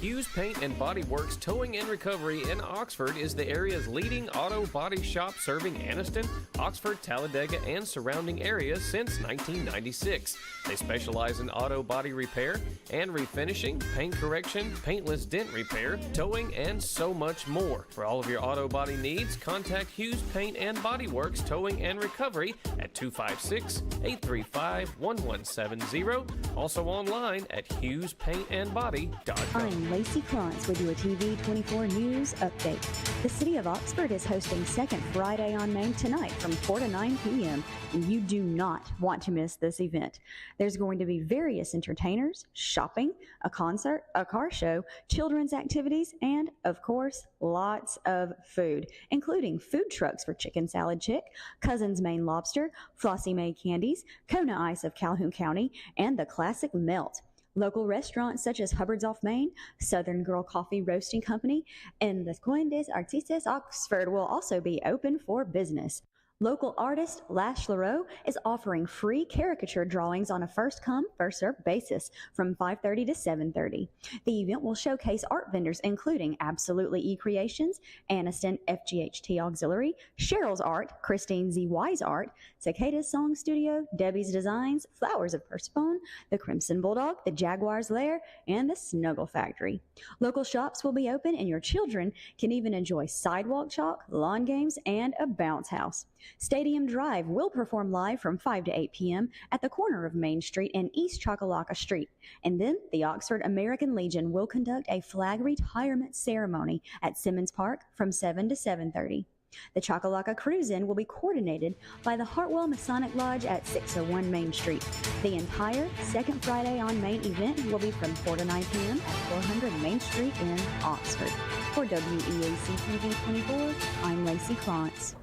Hughes Paint and Body Works Towing and Recovery in Oxford is the area's leading auto body shop serving Anniston, Oxford, Talladega, and surrounding areas since 1996. They specialize in auto body repair and refinishing, paint correction, paintless dent repair, towing, and so much more. For all of your auto body needs, contact Hughes Paint and Body Works Towing and Recovery at 256-835-1170. Also online at hughespaintandbody.com. I'm Lacey Krantz with your TV 24 News Update. The City of Oxford is hosting Second Friday on Main tonight from 4 to 9 p.m., and you do not want to miss this event. There's going to be various entertainers, shopping, a concert, a car show, children's activities, and, of course, lots of food, including food trucks for Chicken Salad Chick, Cousin's Maine Lobster, Flossie Mae Candies, Kona Ice of Calhoun County, and the classic Melt. Local restaurants such as Hubbard's Off Main, Southern Girl Coffee Roasting Company, and the Coin des Artistes Oxford will also be open for business. Local artist Lash LaRoe is offering free caricature drawings on a first-come, first-served basis from 5:30 to 7:30. The event will showcase art vendors including Absolutely E-Creations, Anniston FGHT Auxiliary, Cheryl's Art, Christine Z. Wise Art, Cicada's Song Studio, Debbie's Designs, Flowers of Persephone, the Crimson Bulldog, the Jaguar's Lair, and the Snuggle Factory. Local shops will be open and your children can even enjoy sidewalk chalk, lawn games, and a bounce house. Stadium Drive will perform live from 5 to 8 p.m. at the corner of Main Street and East Chocolaca Street. And then the Oxford American Legion will conduct a flag retirement ceremony at Simmons Park from 7 to 7:30. The Chocolaca Cruise-In will be coordinated by the Hartwell Masonic Lodge at 601 Main Street. The entire Second Friday on Main event will be from 4 to 9 p.m. at 400 Main Street in Oxford. For WEAC TV 24, I'm Lacey Krantz.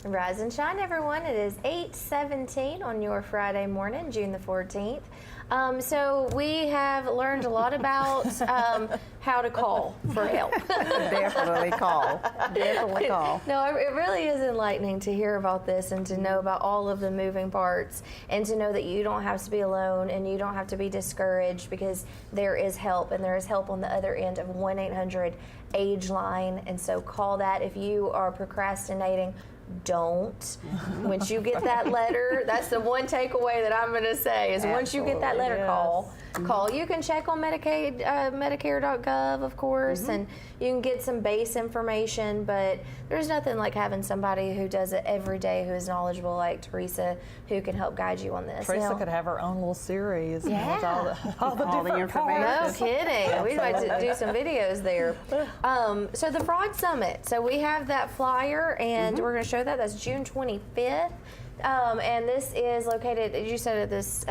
Rise and shine, everyone. It is 8:17 on your Friday morning, June the 14th. So we have learned a lot about how to call for help. Definitely call. Definitely call. No, it really is enlightening to hear about this and to know about all of the moving parts and to know that you don't have to be alone and you don't have to be discouraged because there is help, and there is help on the other end of 1-800-AGE line. And so call that if you are procrastinating. Don't. Once you get that letter, that's the one takeaway that I'm going to say is once you get that letter, call. You can check on Medicaid, Medicare.gov, of course, and you can get some base information, but there's nothing like having somebody who does it every day who is knowledgeable like Teresa who can help guide you on this. Teresa could have her own little series with all the All the different information. parts. No kidding. We'd like to do some videos there. So the Fraud Summit. So we have that flyer, and we're going to show that. That's June 25th. And this is located, you said, at this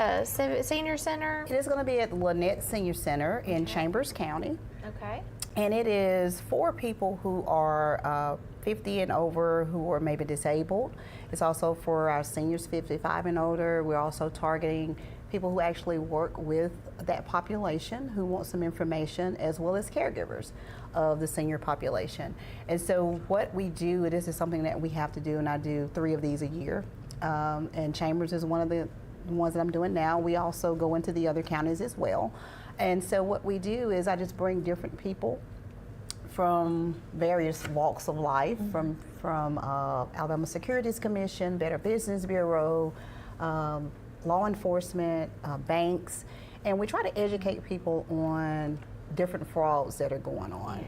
senior center? It is going to be at Lynette Senior Center in Chambers County. Okay. And it is for people who are 50 and over who are maybe disabled. It's also for our seniors 55 and older. We're also targeting people who actually work with that population who want some information, as well as caregivers of the senior population. And so what we do, this is something that we have to do, and I do 3 of these a year. And Chambers is one of the ones that I'm doing now. We also go into the other counties as well. And so what we do is I just bring different people from various walks of life, from Alabama Securities Commission, Better Business Bureau, law enforcement, banks, and we try to educate people on different frauds that are going on. Yeah.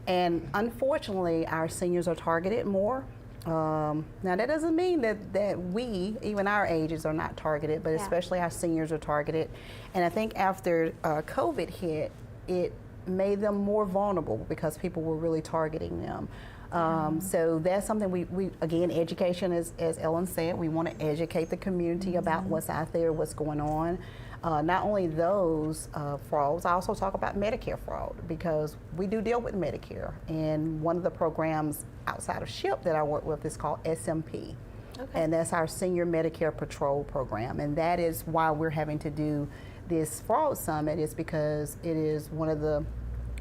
And unfortunately, our seniors are targeted more. Now that doesn't mean that we, even our ages, are not targeted, but especially our seniors are targeted. And I think after COVID hit, it made them more vulnerable because people were really targeting them. So that's something we again, education, as Ellen said, we want to educate the community about what's out there, what's going on. Not only those frauds, I also talk about Medicare fraud, because we do deal with Medicare. And one of the programs outside of SHIP that I work with is called SMP. Okay. And that's our Senior Medicare Patrol program. And that is why we're having to do this fraud summit, is because it is one of the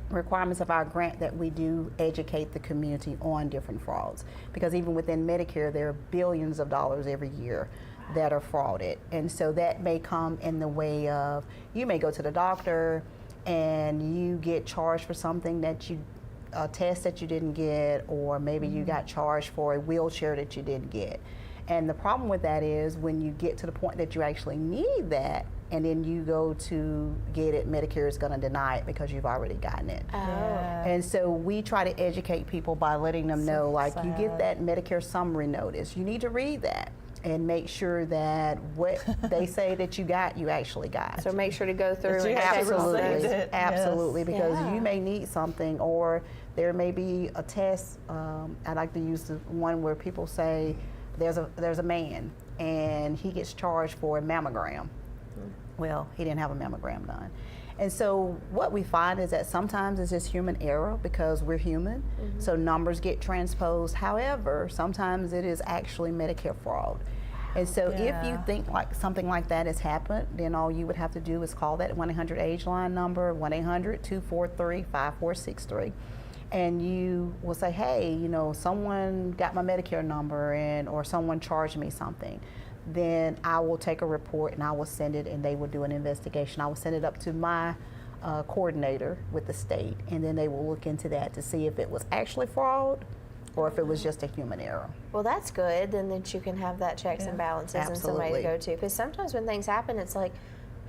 requirements of our grant that we do educate the community on different frauds. Because even within Medicare, there are billions of dollars every year that are frauded. And so that may come in the way of, you may go to the doctor and you get charged for something that you, a test that you didn't get, or maybe you got charged for a wheelchair that you didn't get. And the problem with that is when you get to the point that you actually need that, and then you go to get it, Medicare is going to deny it because you've already gotten it. Oh. And so we try to educate people by letting them know, like, you get that Medicare summary notice, you need to read that and make sure that what they say that you got, you actually got. So make sure to go through and absolutely, it. absolutely, Yes. because you may need something, or there may be a test. I like to use the one where people say there's a man and he gets charged for a mammogram. Well, he didn't have a mammogram done. And so what we find is that sometimes it's just human error, because we're human, so numbers get transposed. However, sometimes it is actually Medicare fraud. And so if you think like something like that has happened, then all you would have to do is call that 1-800-AGE line number, 1-800-243-5463. And you will say, hey, you know, someone got my Medicare number, or someone charged me something. Then I will take a report and I will send it, and they will do an investigation. I will send it up to my coordinator with the state, and then they will look into that to see if it was actually fraud or if it was just a human error. Well, that's good, then that you can have that checks and balances and somebody to go to. Because sometimes when things happen, it's like,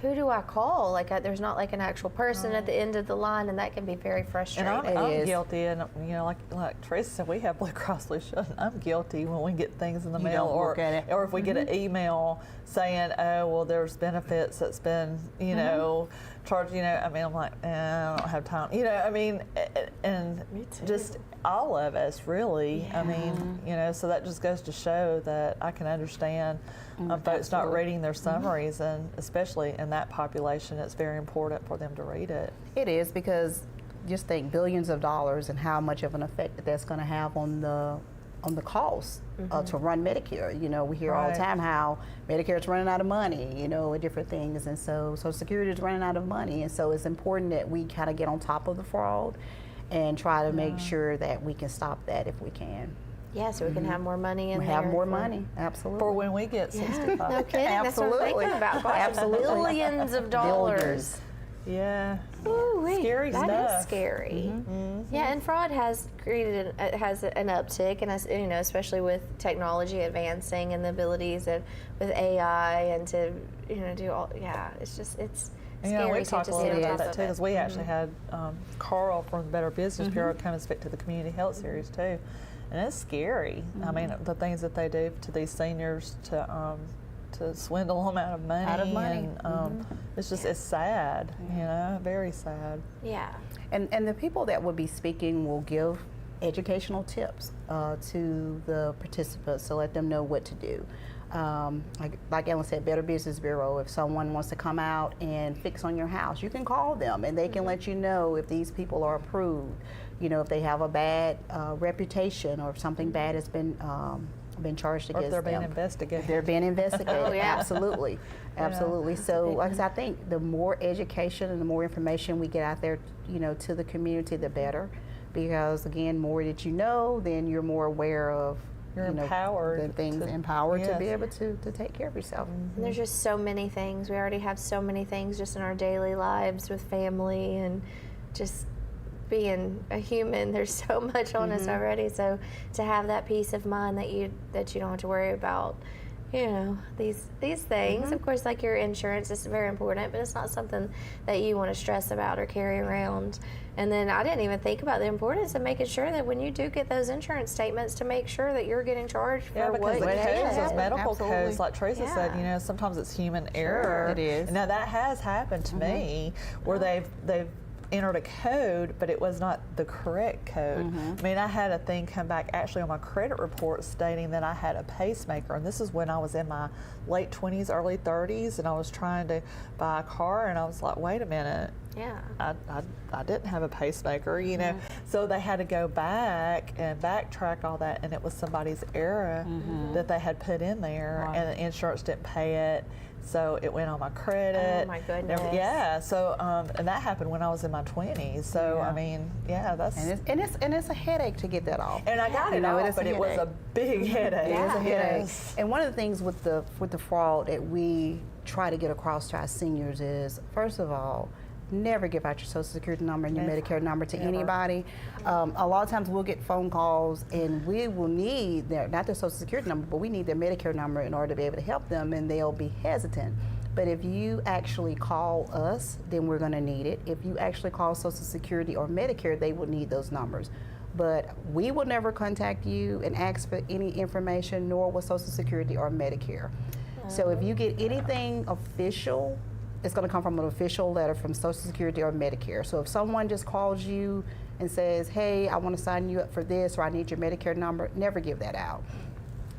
who do I call? Like, there's not like an actual person at the end of the line, and that can be very frustrating. And I'm guilty, and you know, like Teresa said, we have Blue Cross Blue Shield. I'm guilty when we get things in the mail, or if we get an email saying, oh, well, there's benefits that's been, you know, charged. You know, I mean, I'm like, I don't have time. You know, I mean, and just all of us, really. I mean, you know, so that just goes to show that I can understand folks not reading their summaries, and especially in that population, it's very important for them to read it. It is, because just think billions of dollars and how much of an effect that's going to have on the cost to run Medicare. You know, we hear all the time how Medicare is running out of money, you know, and different things, and so Social Security is running out of money, and so it's important that we kind of get on top of the fraud and try to make sure that we can stop that if we can. Yeah, so we can have more money in there. Have more money, absolutely. For when we get 65. No kidding, that's what I'm thinking about. Gosh, Absolutely. Billions of dollars. Yeah. Ooh-wee. Scary stuff. That is scary. Yeah, and fraud has created has an uptick, and you know, especially with technology advancing and the abilities of with AI and to do all. Yeah, it's just it's. You know, we talked a little bit about that too, because we Mm-hmm. actually had Carl from the Better Business Bureau come and speak to the Community Health Series too, and it's scary. I mean, the things that they do to these seniors to swindle them out of money. And, it's just it's sad, you know, very sad. Yeah. And the people that will be speaking will give educational tips to the participants to let them know what to do. Like Ellen said, Better Business Bureau, if someone wants to come out and fix on your house, you can call them and they can let you know if these people are approved, you know, if they have a bad reputation or if something bad has been charged against them. Or if they're being investigated. If they're being investigated, Oh, yeah. Absolutely. Absolutely. So, like I said, I think the more education and the more information we get out there, you know, to the community, the better. Because, again, more that you know, then you're more aware of, You're empowered. The things empowered to be yes. able to take care of yourself. And there's just so many things. We already have so many things just in our daily lives with family and just being a human. There's so much on us already. So to have that peace of mind that you don't have to worry about, you know, these things. Of course, like your insurance is very important, but it's not something that you want to stress about or carry around. And then I didn't even think about the importance of making sure that when you do get those insurance statements, to make sure that you're getting charged for because what the you codes, those did. medical codes, like Teresa said, Yeah. you know, sometimes it's human error. It is. Now that has happened to me, where they've entered a code, but it was not the correct code. I mean, I had a thing come back actually on my credit report stating that I had a pacemaker, and this is when I was in my late 20s, early 30s, and I was trying to buy a car, and I was like, wait a minute. Yeah. I didn't have a pacemaker, you know. So they had to go back and backtrack all that, and it was somebody's error that they had put in there, and the insurance didn't pay it. So it went on my credit. Oh my goodness. Yeah. So and that happened when I was in my 20s. So I mean, yeah, that's and it's a headache to get that off. And I got it off, but it was a big headache. It is a headache. Yes. And one of the things with the fraud that we try to get across to our seniors is, first of all, never give out your Social Security number and your Medicare number to anybody. A lot of times we'll get phone calls and we will need not their Social Security number, but we need their Medicare number in order to be able to help them, and they'll be hesitant. But if you actually call us, then we're going to need it. If you actually call Social Security or Medicare, they will need those numbers. But we will never contact you and ask for any information, nor will Social Security or Medicare. So if you get anything official, it's going to come from an official letter from Social Security or Medicare. So if someone just calls you and says, hey, I want to sign you up for this, or I need your Medicare number, never give that out.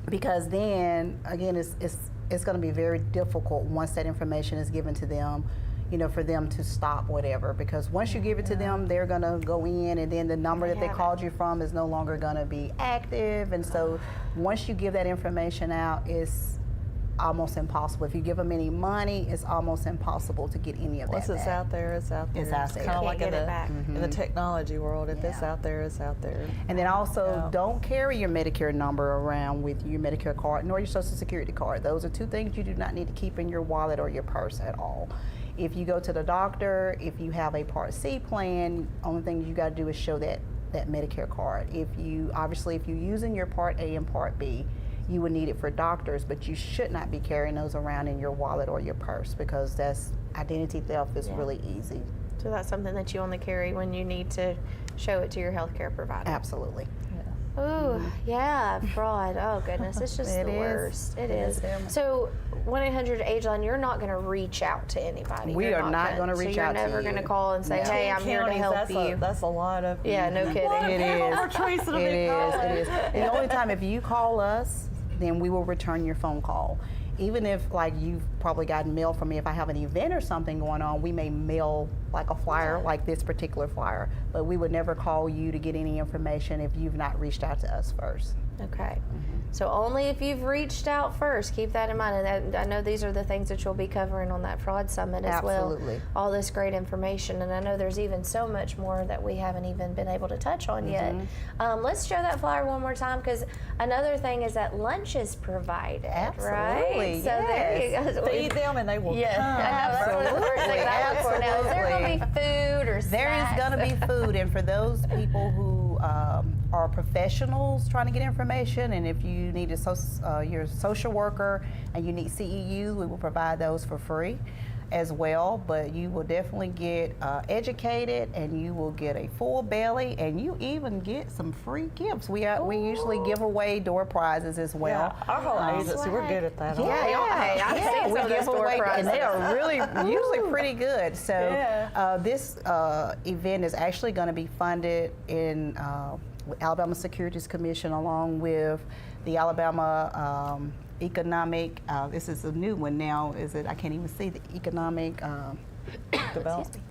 Because then, again, it's going to be very difficult once that information is given to them, you know, for them to stop whatever. Because once you give it to them, they're going to go in, and then the number that they called you from is no longer going to be active. And so once you give that information out, it's almost impossible. If you give them any money, it's almost impossible to get any of that Once it's back. out there, it's out there. It's out there. Kind of like in it the technology world. If it's out there, it's out there. And then also, don't carry your Medicare number around with you, your Medicare card, nor your Social Security card. Those are two things you do not need to keep in your wallet or your purse at all. If you go to the doctor, if you have a Part C plan, only thing you got to do is show that Medicare card. If you're using your Part A and Part B, you would need it for doctors, but you should not be carrying those around in your wallet or your purse, because that's identity theft is really easy. So that's something that you only carry when you need to show it to your healthcare provider. Absolutely. Oh, yeah, fraud. Oh, goodness. It's just the worst. It is. So 1-800-AGE-LINE, you're not going to reach out to anybody. We are not going to reach out to you. So you're never going to call and say, hey, I'm here to help you. That's a lot of... Yeah, no kidding. It is. The only time if you call us, then we will return your phone call. Even if, like, you've probably gotten mail from me, if I have an event or something going on, we may mail like a flyer, like this particular flyer, but we would never call you to get any information if you've not reached out to us first. Okay. So only if you've reached out first. Keep that in mind. And I know these are the things that you'll be covering on that fraud summit as well. Absolutely. All this great information. And I know there's even so much more that we haven't even been able to touch on yet. Let's show that flyer one more time, because another thing is that lunch is provided. Absolutely. Right? So there you go. Feed them and they will come. Absolutely. Now, is there going to be food or snacks? There is going to be food, and for those people who are professionals trying to get information, and if you need you're a social worker and you need CEUs, we will provide those for free as well. But you will definitely get educated, and you will get a full belly, and you even get some free gifts. We usually give away door prizes as well. Yeah, our whole agency, we're good at that. We give away, and they are really usually pretty good. So this event is actually going to be funded in Alabama Securities Commission, along with the Alabama Economic, this is a new one now, I can't even see the Economic Development.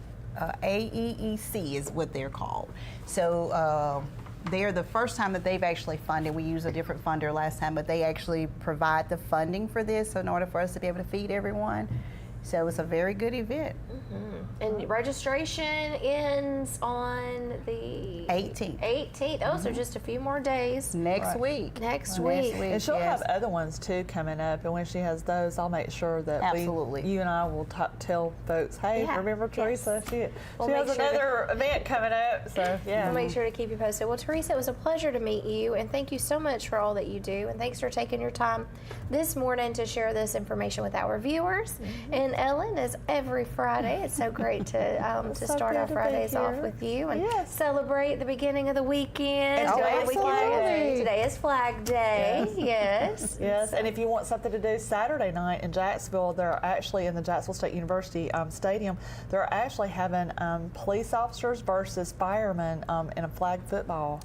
AEEC is what they're called. So they're the first time that they've actually funded. We used a different funder last time, but they actually provide the funding for this in order for us to be able to feed everyone. So it's a very good event. And registration ends on the 18th. Oh, so just a few more days. Next week. Next week. And she'll have other ones too coming up, and when she has those, I'll make sure that you and I will tell folks, hey, remember Teresa? She has another event coming up. So we'll make sure to keep you posted. Well, Teresa, it was a pleasure to meet you, and thank you so much for all that you do, and thanks for taking your time this morning to share this information with our viewers. And Ellen, as every Friday. It's so great to start our Fridays off with you and celebrate the beginning of the weekend. Today is Flag Day. Yes. Yes, and if you want something to do Saturday night in Jacksonville, they're actually in the Jacksonville State University Stadium. They're actually having police officers versus firemen in a flag football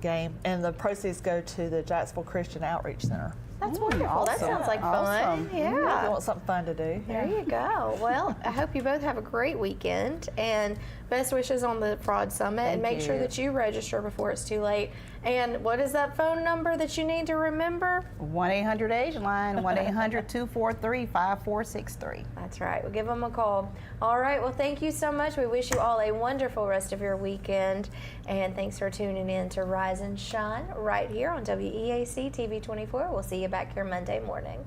game, and the proceeds go to the Jacksonville Christian Outreach Center. That's wonderful. Awesome. That sounds like fun. Yeah. If you want something fun to do. There you go. Well, I hope you both have a great weekend, and best wishes on the Fraud Summit. And make sure that you register before it's too late. And what is that phone number that you need to remember? 1-800-AGE-LINE, 1-800-243-5463. That's right. We'll give them a call. All right. Well, thank you so much. We wish you all a wonderful rest of your weekend. And thanks for tuning in to Rise and Shine right here on WEAC TV 24. We'll see you back here Monday morning.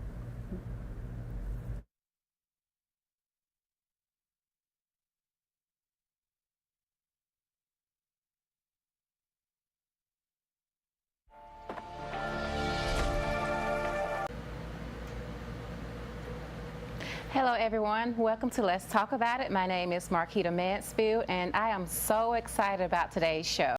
Hello everyone, welcome to Let's Talk About It. My name is Marquita Mansfield and I am so excited about today's show.